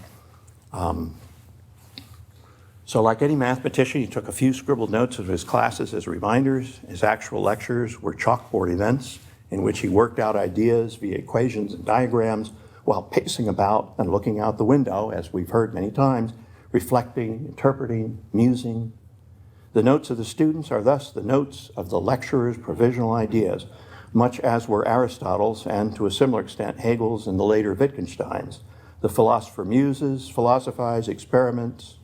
like any mathematician, he took a few scribbled notes of his classes as reminders. His actual lectures were chalkboard events in which he worked out ideas via equations and diagrams while pacing about and looking out the window, as we've heard many times, reflecting, interpreting, musing. The notes of the students are thus the notes of the lecturer's provisional ideas, much as were Aristotle's and, to a similar extent, Hegel's and the later Wittgenstein's. The philosopher muses, philosophize, experiments.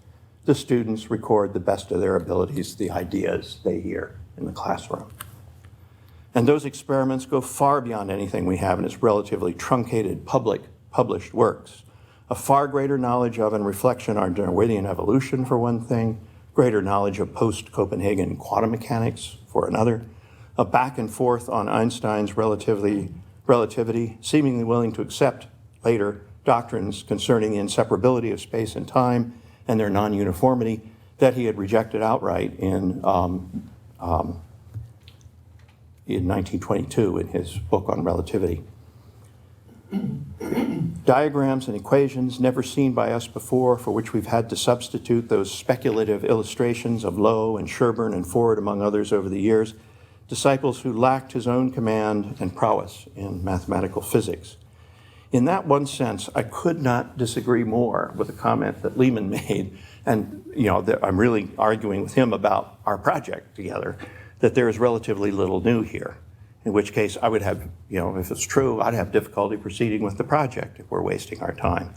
The students record the best of their abilities, the ideas they hear in the classroom. And those experiments go far beyond anything we have in its relatively truncated published works. A far greater knowledge of and reflection on Darwinian evolution, for one thing, greater knowledge of post-Copenhagen quantum mechanics, for another, a back and forth on Einstein's relativity, seemingly willing to accept later doctrines concerning the inseparability of space and time and their non-uniformity that he had rejected outright in 1922 in his book on relativity. Diagrams and equations never seen by us before, for which we've had to substitute those speculative illustrations of Lowe and Sherburne and Ford, among others, over the years, disciples who lacked his own command and prowess in mathematical physics. In that one sense, I could not disagree more with a comment that Lehman made, and I'm really arguing with him about our project together, that there is relatively little new here. in which case I would have, if it's true, I'd have difficulty proceeding with the project if we're wasting our time.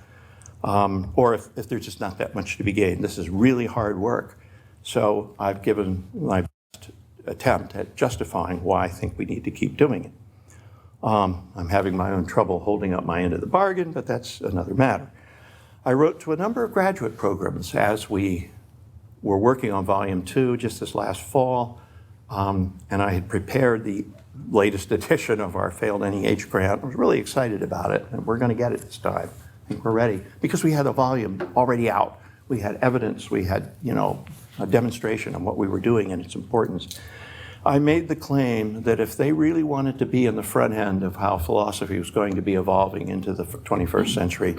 Or if there's just not that much to be gained. This is really hard work. So I've given my best attempt at justifying why I think we need to keep doing it. I'm having my own trouble holding up my end of the bargain, but that's another matter. I wrote to a number of graduate programs as we were working on Volume 2 just this last fall, and I had prepared the latest edition of our failed NEH grant. I was really excited about it, and we're going to get it this time. I think we're ready, because we had a volume already out. We had evidence, we had, a demonstration of what we were doing and its importance. I made the claim that if they really wanted to be in the front end of how philosophy was going to be evolving into the 21st century,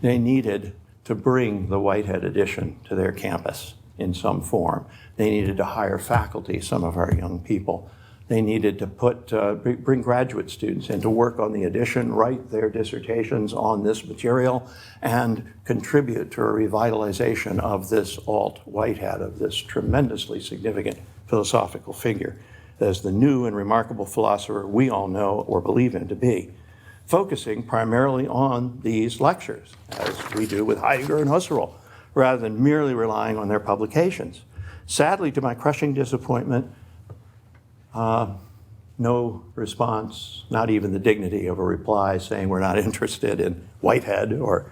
they needed to bring the Whitehead edition to their campus in some form. They needed to hire faculty, some of our young people. They needed to bring graduate students in to work on the edition, write their dissertations on this material, and contribute to a revitalization of this Alt-Whitehead, of this tremendously significant philosophical figure as the new and remarkable philosopher we all know or believe him to be, focusing primarily on these lectures, as we do with Heidegger and Husserl, rather than merely relying on their publications. Sadly, to my crushing disappointment, no response, not even the dignity of a reply saying we're not interested in Whitehead or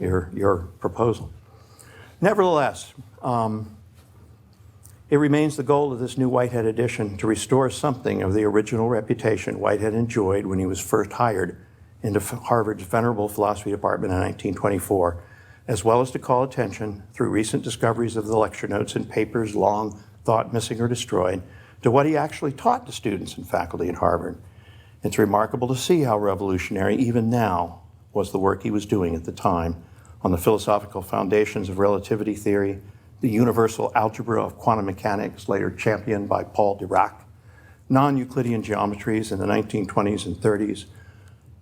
your proposal. Nevertheless, it remains the goal of this new Whitehead edition to restore something of the original reputation Whitehead enjoyed when he was first hired into Harvard's venerable philosophy department in 1924, as well as to call attention, through recent discoveries of the lecture notes and papers long thought missing or destroyed, to what he actually taught to students and faculty at Harvard. It's remarkable to see how revolutionary, even now, was the work he was doing at the time on the philosophical foundations of relativity theory, the universal algebra of quantum mechanics, later championed by Paul Dirac, non-Euclidean geometries in the 1920s and 30s.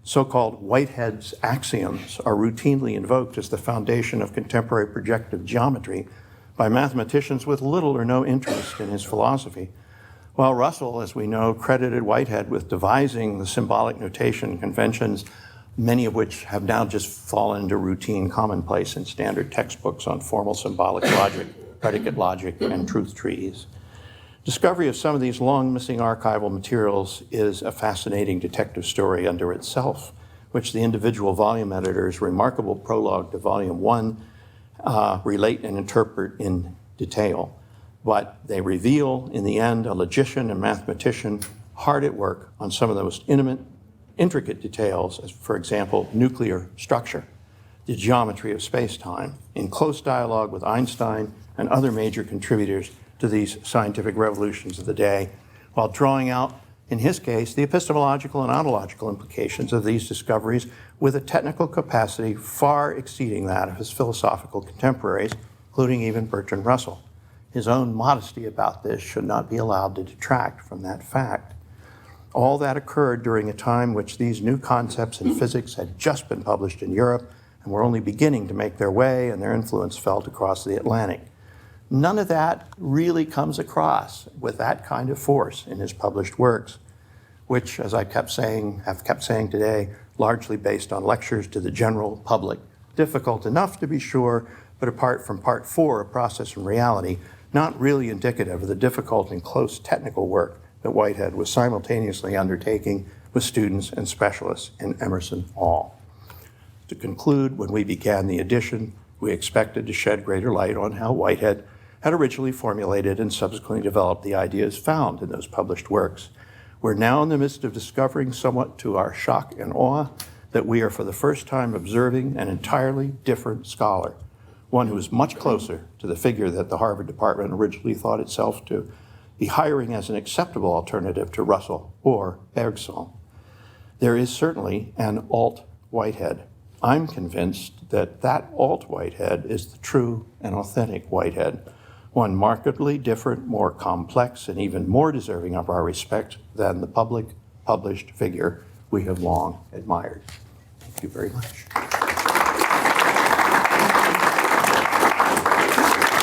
So-called Whitehead's axioms are routinely invoked as the foundation of contemporary projective geometry by mathematicians with little or no interest in his philosophy, while Russell, as we know, credited Whitehead with devising the symbolic notation conventions, many of which have now just fallen into routine commonplace in standard textbooks on formal symbolic logic, predicate logic, and truth trees. Discovery of some of these long missing archival materials is a fascinating detective story unto itself, which the individual volume editor's remarkable prologue to Volume 1 relate and interpret in detail. But they reveal, in the end, a logician and mathematician hard at work on some of the most intricate details, as, for example, nuclear structure, the geometry of space-time, in close dialogue with Einstein and other major contributors to these scientific revolutions of the day, while drawing out, in his case, the epistemological and ontological implications of these discoveries with a technical capacity far exceeding that of his philosophical contemporaries, including even Bertrand Russell. His own modesty about this should not be allowed to detract from that fact. All that occurred during a time which these new concepts in physics had just been published in Europe and were only beginning to make their way and their influence felt across the Atlantic. None of that really comes across with that kind of force in his published works, which, as have kept saying today, largely based on lectures to the general public, difficult enough to be sure, but apart from Part 4 of Process and Reality, not really indicative of the difficult and close technical work that Whitehead was simultaneously undertaking with students and specialists in Emerson Hall. To conclude, when we began the edition, we expected to shed greater light on how Whitehead had originally formulated and subsequently developed the ideas found in those published works. We're now in the midst of discovering, somewhat to our shock and awe, that we are for the first time observing an entirely different scholar, one who is much closer to the figure that the Harvard department originally thought itself to be hiring as an acceptable alternative to Russell or Bergson. There is certainly an Alt-Whitehead. I'm convinced that that Alt-Whitehead is the true and authentic Whitehead, one markedly different, more complex, and even more deserving of our respect than the public published figure we have long admired. Thank you very much.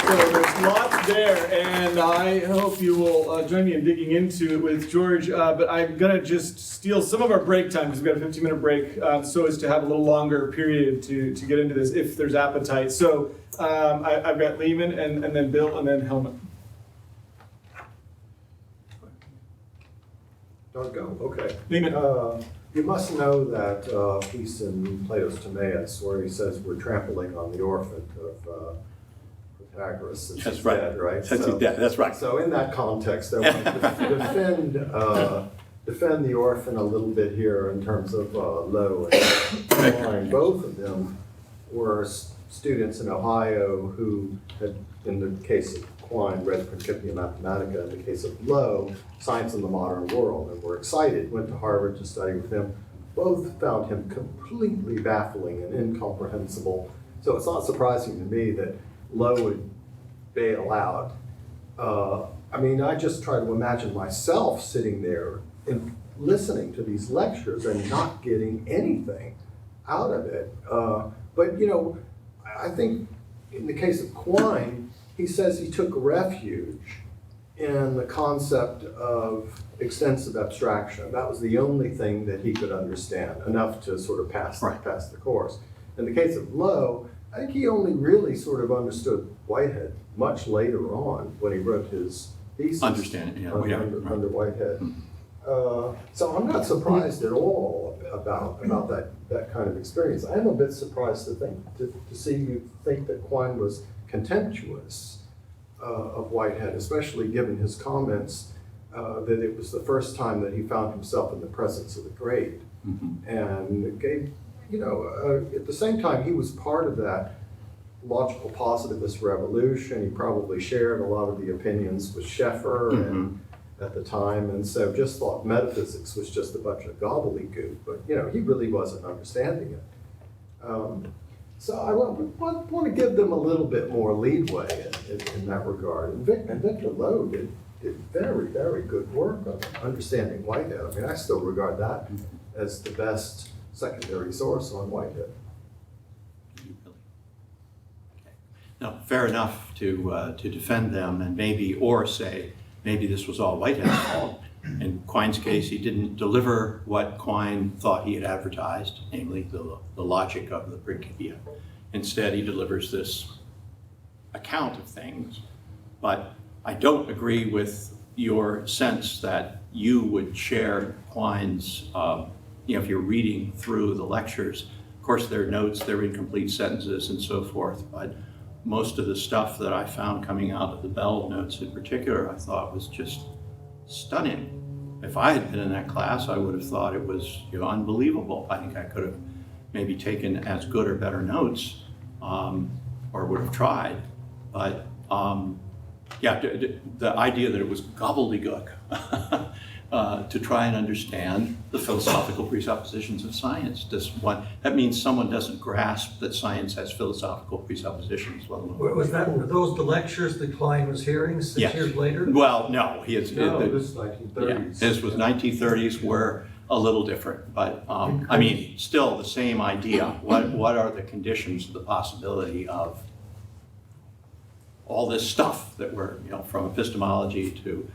So there's lots there, and I hope you will join me in digging into it with George. But I'm going to just steal some of our break time, because we've got a 15-minute break, so as to have a little longer period to get into this, if there's appetite. So I've got Lehman, and then Bill, and then Helmut. Don't go, okay. Lehman. You must know that piece in Plato's Timaeus where he says we're trampling on the orphan of Pythagoras. Since That's he's right. dead, right? Since he's dead, that's right. So in that context, I want to defend the orphan a little bit here in terms of Lowe and Klein. Both of them were students in Ohio who had, in the case of Quine, read Principia Mathematica. In the case of Lowe, Science in the Modern World, and were excited, went to Harvard to study with him. Both found him completely baffling and incomprehensible. So it's not surprising to me that Lowe would bail out. I mean, I just try to imagine myself sitting there and listening to these lectures and not getting anything out of it. But, you know, I think in the case of Quine, he says he took refuge in the concept of extensive abstraction. That was the only thing that he could understand, enough to sort of pass the course. In the case of Lowe, I think he only really sort of understood Whitehead much later on when he wrote his thesis under Whitehead. So I'm not surprised at all about that kind of experience. I am a bit surprised to see you think that Quine was contemptuous of Whitehead, especially given his comments that it was the first time that he found himself in the presence of the great. And it gave, you know, at the same time, he was part of that logical positivist revolution. He probably shared a lot of the opinions with Scheffer and at the time, and so just thought metaphysics was just a bunch of gobbledygook, but you know, he really wasn't understanding it. So I want to give them a little bit more leadway in that regard. And Victor Lowe did very, very good work on understanding Whitehead. I mean, I still regard that as the best secondary source on Whitehead. Now, fair enough to defend them, and maybe this was all Whitehead's fault. In Quine's case, he didn't deliver what Quine thought he had advertised, namely the logic of the Principia. Instead, he delivers this account of things. But I don't agree with your sense that you would share Quine's, if you're reading through the lectures. Of course, there are notes, there are incomplete sentences and so forth, but most of the stuff that I found coming out of the Bell notes in particular, I thought was just stunning. If I had been in that class, I would have thought it was unbelievable. I think I could have maybe taken as good or better notes, or would have tried. But the idea that it was gobbledygook to try and understand the philosophical presuppositions of science. That means someone doesn't grasp that science has philosophical presuppositions. Were those the lectures that Klein was hearing 6 years later? Well, no. This is 1930s. His was 1930s, were a little different, but I mean, still the same idea. What are the conditions of the possibility of all this stuff that we're, from epistemology to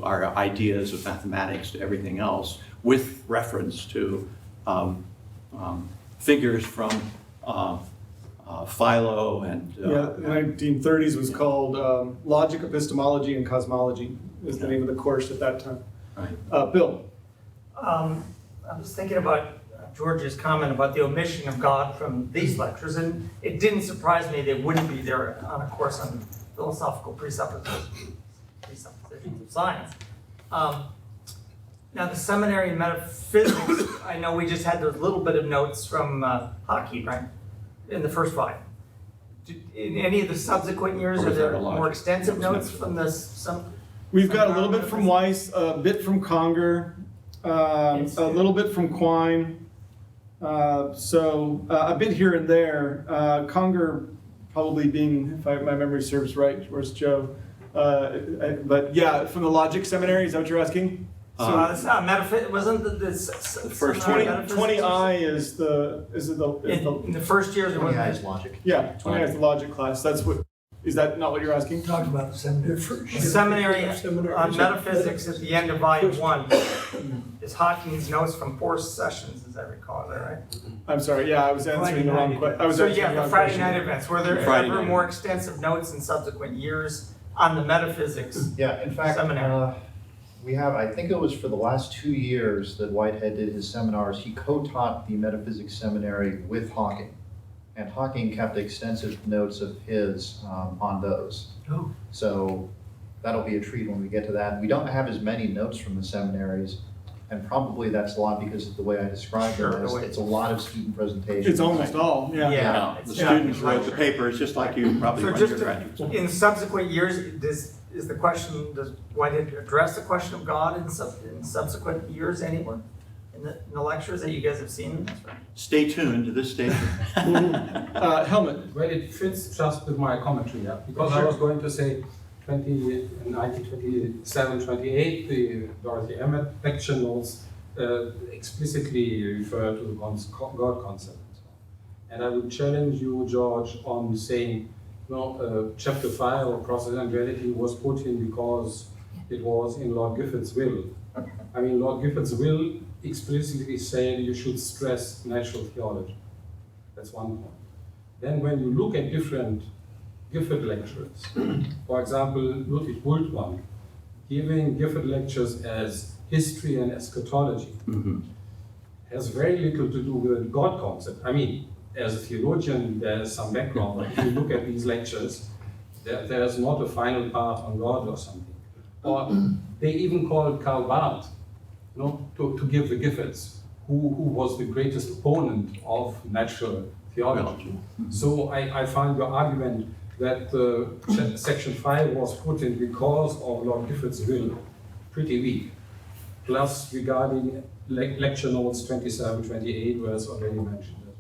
our ideas of mathematics to everything else, with reference to figures from Philo and... the 1930s was called Logic, Epistemology, and Cosmology is the name of the course at that time. Right. Bill. I was thinking about George's comment about the omission of God from these lectures, and it didn't surprise me they wouldn't be there on a course on philosophical presuppositions of science. Now, the seminary in metaphysics, I know we just had those little bit of notes from Hockey, right, in the first 5. In any of the subsequent years, are there more extensive notes from this? We've got a little bit from Weiss, a bit from Conger, a little bit from Quine, so a bit here and there. Conger probably being, if my memory serves right, where's Joe? But yeah, from the Logic Seminary, is that what you're asking? It's not metaphysics. Wasn't the first 20I is the in the first years? 20I is logic. Yeah, 20I is the logic class. That's what Is that not what you're asking? Talked about the seminary first. The seminary on metaphysics at the end of volume 1 is Hawking's notes from 4 sessions, as I recall, is that right? I'm sorry, yeah, I was answering the wrong question. So yeah, the Friday night events, were there ever more extensive notes in subsequent years on the metaphysics? Yeah, in fact, Seminary. we have, I think it was for the last 2 years that Whitehead did his seminars, he co-taught the metaphysics seminary with Hawking. And Hawking kept extensive notes of his on those. Oh. So that'll be a treat when we get to that. We don't have as many notes from the seminaries, and probably that's a lot because of the way I described Sure, it. the way- It's a lot of student presentations. It's almost all, yeah. Yeah. The It's students not- wrote the papers, just like you probably So wrote just your graduate school. in subsequent years, is the question, does Whitehead address the question of God in subsequent years anywhere? In the lectures that you guys have seen? Stay tuned to this station. Helmut, Well, it fits just with my commentary, yeah, because I was going to say 1927, 28, the Dorothy Emmett lecture notes explicitly refer to the God concept. And I would challenge you, George, on saying, chapter 5 of Process and Reality was put in because it was in Lord Gifford's will. I mean, Lord Gifford's will explicitly said you should stress natural theology. That's one point. Then when you look at different Gifford lecturers, for example, Ludwig Bultmann, giving Gifford lectures as history and eschatology, has very little to do with the God concept. I mean, as a theologian, there's some background, but if you look at these lectures, there's not a final part on God or something. Or they even called Karl Barth, to give the Giffords, who was the greatest opponent of natural theology. So I find your argument that section 5 was put in because of Lord Gifford's will pretty weak. Plus, regarding lecture notes 27, 28, where it's already mentioned as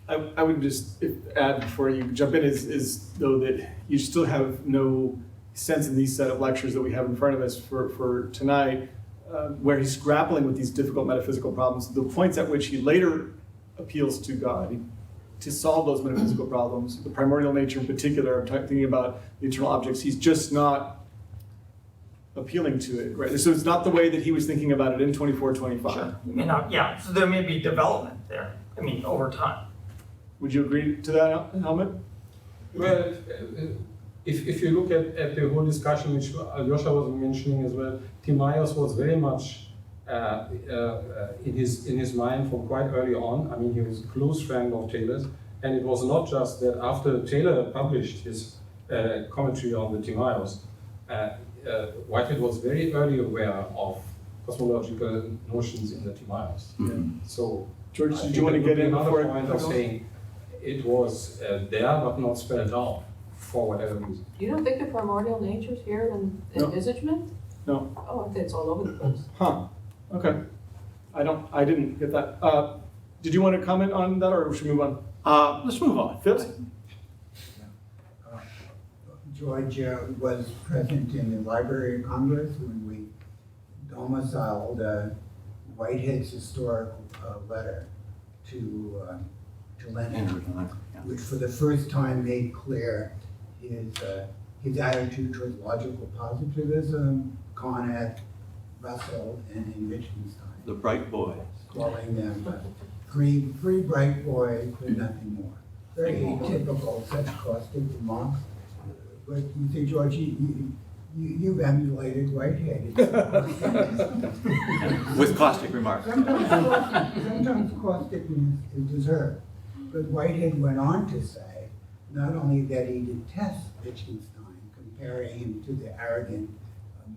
well. I would just add before you jump in is though that you still have no sense in these set of lectures that we have in front of us for tonight, where he's grappling with these difficult metaphysical problems, the points at which he later appeals to God to solve those metaphysical problems, the primordial nature in particular, I'm thinking about the eternal objects, he's just not appealing to it, right? So it's not the way that he was thinking about it in 24, 25. Sure. Yeah, so there may be development there, over time. Would you agree to that, Helmut? Well, if you look at the whole discussion, which Alyosha was mentioning as well, Timaeus was very much in his mind from quite early on. I mean, he was a close friend of Taylor's, and it was not just that after Taylor published his commentary on the Timaeus, Whitehead was very early aware of cosmological notions in the Timaeus. So, George, did you want to get in another before point of saying it was there but not spelled out for whatever reason. You don't think the primordial nature's here in No. envisagement? No. Oh, I think it's all over the place. Huh, okay. I didn't get that. Did you want to comment on that, or should we move on? Let's move on. Phipps? George was present in the Library of Congress when we domiciled Whitehead's historical letter to Lenin, which for the first time made clear his attitude towards logical positivism, Conant, Russell, and Wittgenstein. The bright boy. Calling them three bright boys, but nothing more. Very atypical, such caustic remarks. But you see, George, you've emulated Whitehead. With caustic remarks. Sometimes causticness is deserved. But Whitehead went on to say, not only that he detests Wittgenstein, comparing him to the arrogant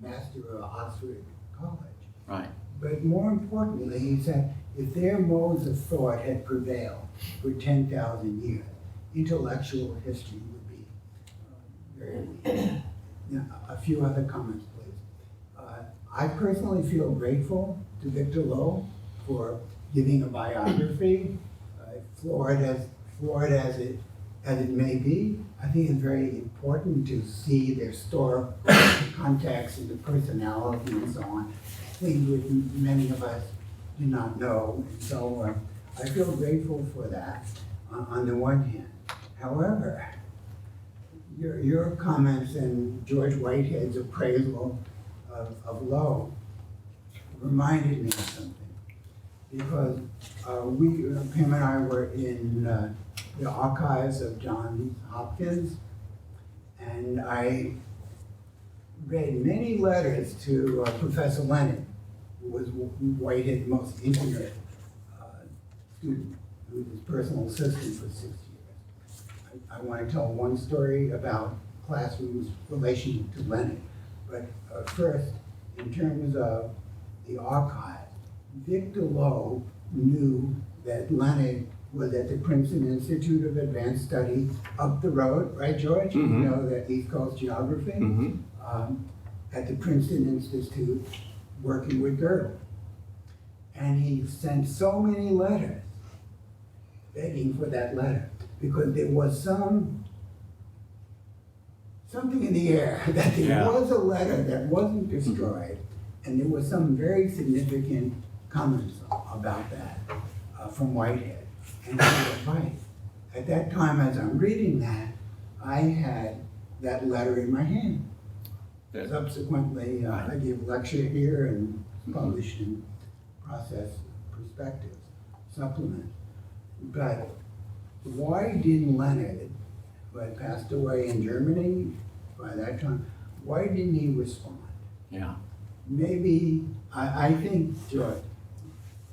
master of Oxford College. Right. But more importantly, he said, if their modes of thought had prevailed for 10,000 years, intellectual history would be very weak. Now, a few other comments, please. I personally feel grateful to Victor Lowe for giving a biography, flawed as it may be. I think it's very important to see their historical context and the personality and so on, things which many of us do not know. And so I feel grateful for that on the one hand. However, your comments and George Whitehead's appraisal of Lowe reminded me of something. Because Pam and I were in the archives of Johns Hopkins, and I read many letters to Professor Leonard, who was Whitehead's most intimate student, who was his personal assistant for 6 years. I want to tell one story about classroom's relation to Leonard. But first, in terms of the archive, Victor Lowe knew that Leonard was at the Princeton Institute of Advanced Study up the road, right, George? Mm-hmm. You know, that East Coast geography. Mm-hmm. At the Princeton Institute, working with Gödel. And he sent so many letters begging for that letter, because there was something in the air that there was a letter that wasn't destroyed, and there was some very significant comments about that from Whitehead. And he was right. At that time, as I'm reading that, I had that letter in my hand. Subsequently, I gave a lecture here and published in Process Perspectives supplement. But why didn't Leonard, who had passed away in Germany by that time, why didn't he respond? Yeah. Maybe, I think, George,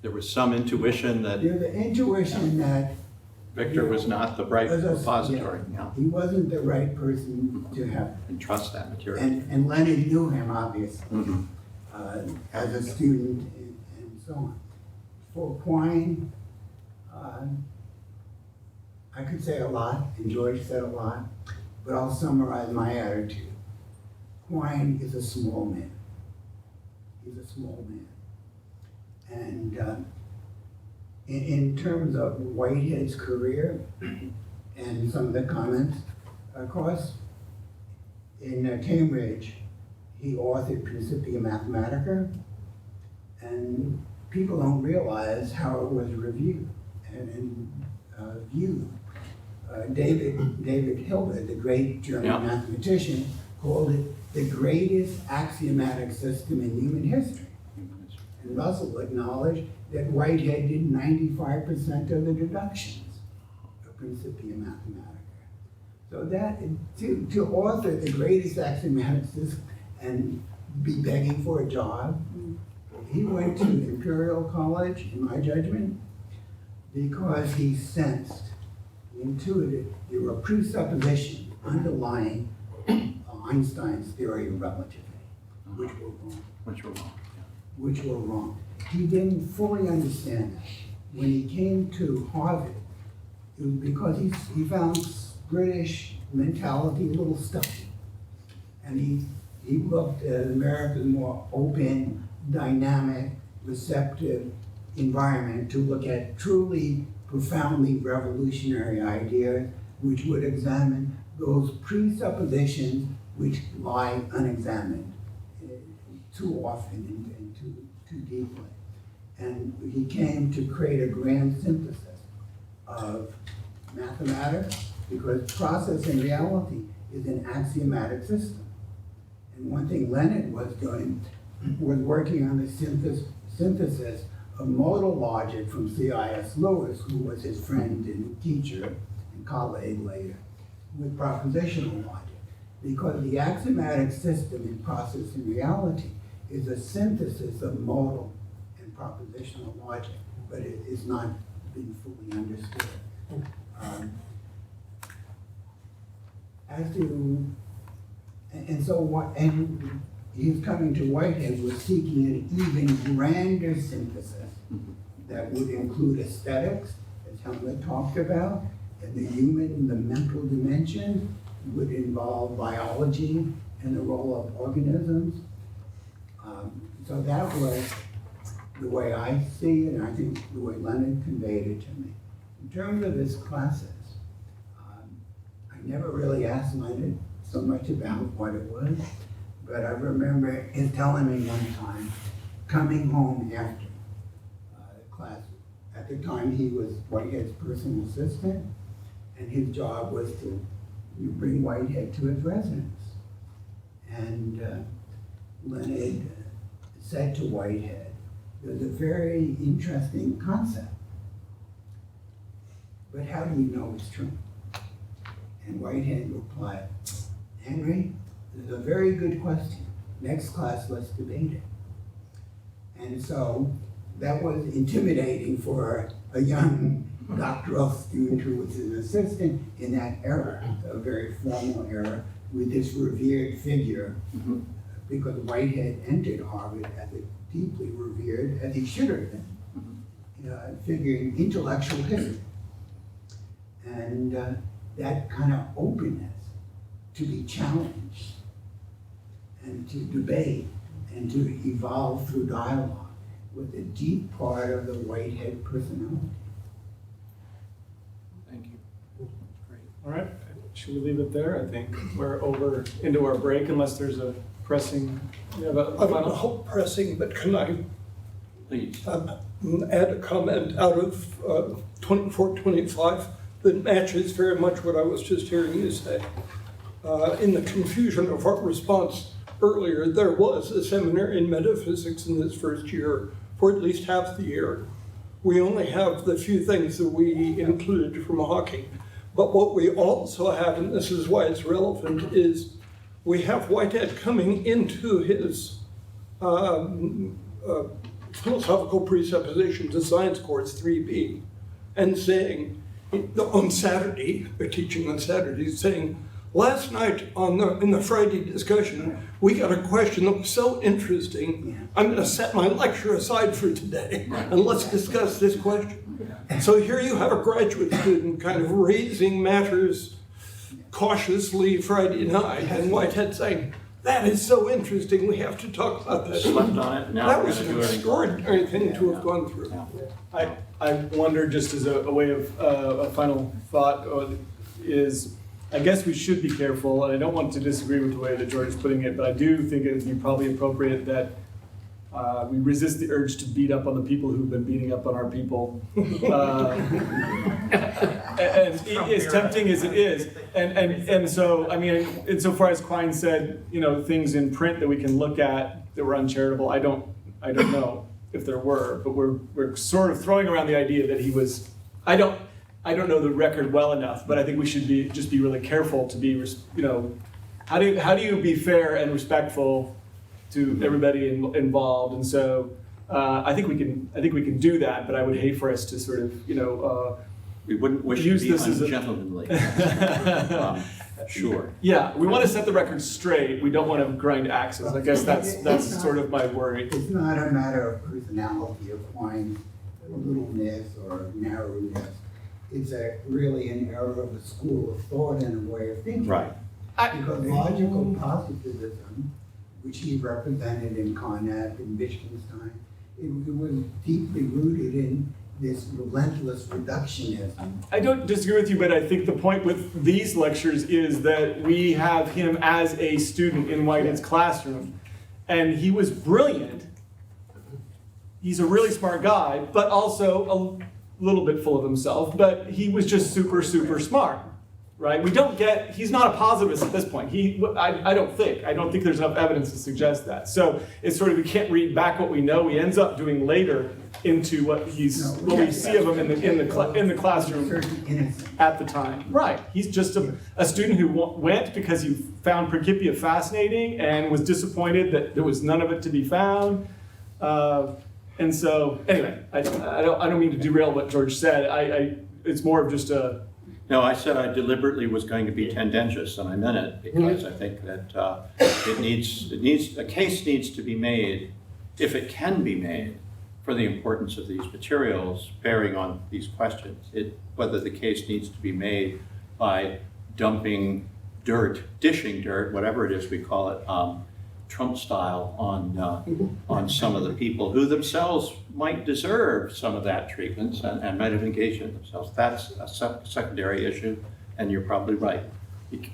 There was some intuition that there's an intuition that Victor was not the right repository. Yeah. he wasn't the right person to have. And trust that material. And Leonard knew him, obviously, Mhm. as a student and so on. For Quine, I could say a lot, and George said a lot, but I'll summarize my attitude. Quine is a small man. He's a small man. And in terms of Whitehead's career and some of the comments, of course, in Cambridge, he authored Principia Mathematica, and people don't realize how it was reviewed and viewed. David Hilbert, the great German mathematician, called it the greatest axiomatic system in human history. And Russell acknowledged that Whitehead did 95% of the deductions of Principia Mathematica. So that, to author the greatest axiomatic system and be begging for a job, he went to Imperial College, in my judgment, because he sensed, he intuited, there were presuppositions underlying Einstein's theory of relativity, which were wrong. Which were wrong. He didn't fully understand that. When he came to Harvard, it was because he found British mentality a little stuffy. And he looked at America's more open, dynamic, receptive environment to look at truly profoundly revolutionary ideas, which would examine those presuppositions which lie unexamined too often and too deeply. And he came to create a grand synthesis of mathematics, because process and reality is an axiomatic system. And one thing Leonard was doing was working on the synthesis of modal logic from C.I.S. Lewis, who was his friend and teacher and colleague later, with propositional logic. Because the axiomatic system in process and reality is a synthesis of modal and propositional logic, but it is not being fully understood. And he's coming to Whitehead was seeking an even grander synthesis that would include aesthetics, as Helmut talked about, and the human, the mental dimension, would involve biology and the role of organisms. So that was the way I see it, and I think the way Leonard conveyed it to me. In terms of his classes, I never really asked Leonard so much about what it was, but I remember him telling me one time, coming home after class. At the time, he was Whitehead's personal assistant, and his job was to you bring Whitehead to his residence. And Leonard said to Whitehead, there's a very interesting concept, but how do you know it's true? And Whitehead replied, Henry, this is a very good question. Next class, let's debate it. And so that was intimidating for a young doctoral student who was an assistant in that era, a very formal era, with this revered figure, because Whitehead entered Harvard as a deeply revered, as he should have been, figure in intellectual history. And that kind of openness to be challenged and to debate and to evolve through dialogue was a deep part of the Whitehead personality. Thank you. Great. All right, should we leave it there? I think we're over into our break unless there's a pressing, you have a I don't final? know how pressing, but can I Please. add a comment out of 2425 that matches very much what I was just hearing you say? In the confusion of our response earlier, there was a seminar in metaphysics in this first year for at least half the year. We only have the few things that we included from Hawking. But what we also have, and this is why it's relevant, is we have Whitehead coming into his philosophical presuppositions, the science course 3B, and saying, on Saturday, they're teaching on Saturday, saying, last night in the Friday discussion, we got a question that was so interesting, I'm going to set my lecture aside for today, and let's discuss this question. So here you have a graduate student kind of raising matters cautiously Friday night, and Whitehead saying, that is so interesting, we have to talk about that. Slept on it, now That we're was gonna an do it. extraordinary thing to have gone through. I wonder, just as a way of a final thought, is I guess we should be careful, and I don't want to disagree with the way that George is putting it, but I do think it would be probably appropriate that we resist the urge to beat up on the people who've been beating up on our people. And as tempting as it is, and so, I mean, insofar as Quine said, things in print that we can look at that were uncharitable, I don't know if there were, but we're sort of throwing around the idea that he was, I don't know the record well enough, but I think we should just be really careful to be, how do you be fair and respectful to everybody involved? And so I think we can do that, but I would hate for us to sort of We wouldn't wish to use be this as ungentlemanly. Sure. Yeah, we want to set the record straight. We don't want to grind axes. I guess that's sort of my worry. It's not a matter of personality or Quine's littleness or narrowness. It's really an error of a school of thought and a way of thinking. Right. Because logical positivism, which he represented in Carnap and Wittgenstein, it was deeply rooted in this relentless reductionism. I don't disagree with you, but I think the point with these lectures is that we have him as a student in Whitehead's classroom, and he was brilliant. He's a really smart guy, but also a little bit full of himself, but he was just super, super smart, right? He's not a positivist at this point. I don't think there's enough evidence to suggest that. So it's sort of, we can't read back what we know. He ends up doing later into what we see of him in the classroom at the time. Right, he's just a student who went because he found Principia fascinating and was disappointed that there was none of it to be found. And so, anyway, I don't mean to derail what George said. It's more of just a. No, I said I deliberately was going to be tendentious, and I meant it because I think that a case needs to be made, if it can be made, for the importance of these materials bearing on these questions. Whether the case needs to be made by dumping dirt, dishing dirt, whatever it is we call it, Trump style on some of the people who themselves might deserve some of that treatment and might have engaged in themselves. That's a secondary issue, and you're probably right.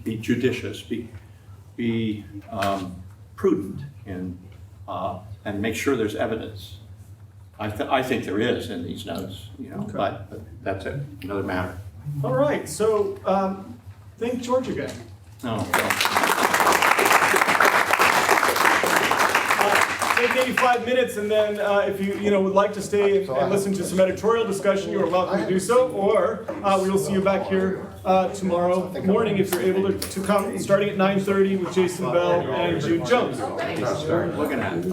Be judicious, be prudent, and make sure there's evidence. I think there is in these notes, Okay. but that's another matter. All right, so thank George again. No, Take maybe 5 minutes, and then if you would like to stay and listen to some editorial discussion, you are welcome to do so. Or we will see you back here tomorrow morning if you're able to come, starting at 9:30 with Jason Bell and Jude Jones. looking at it.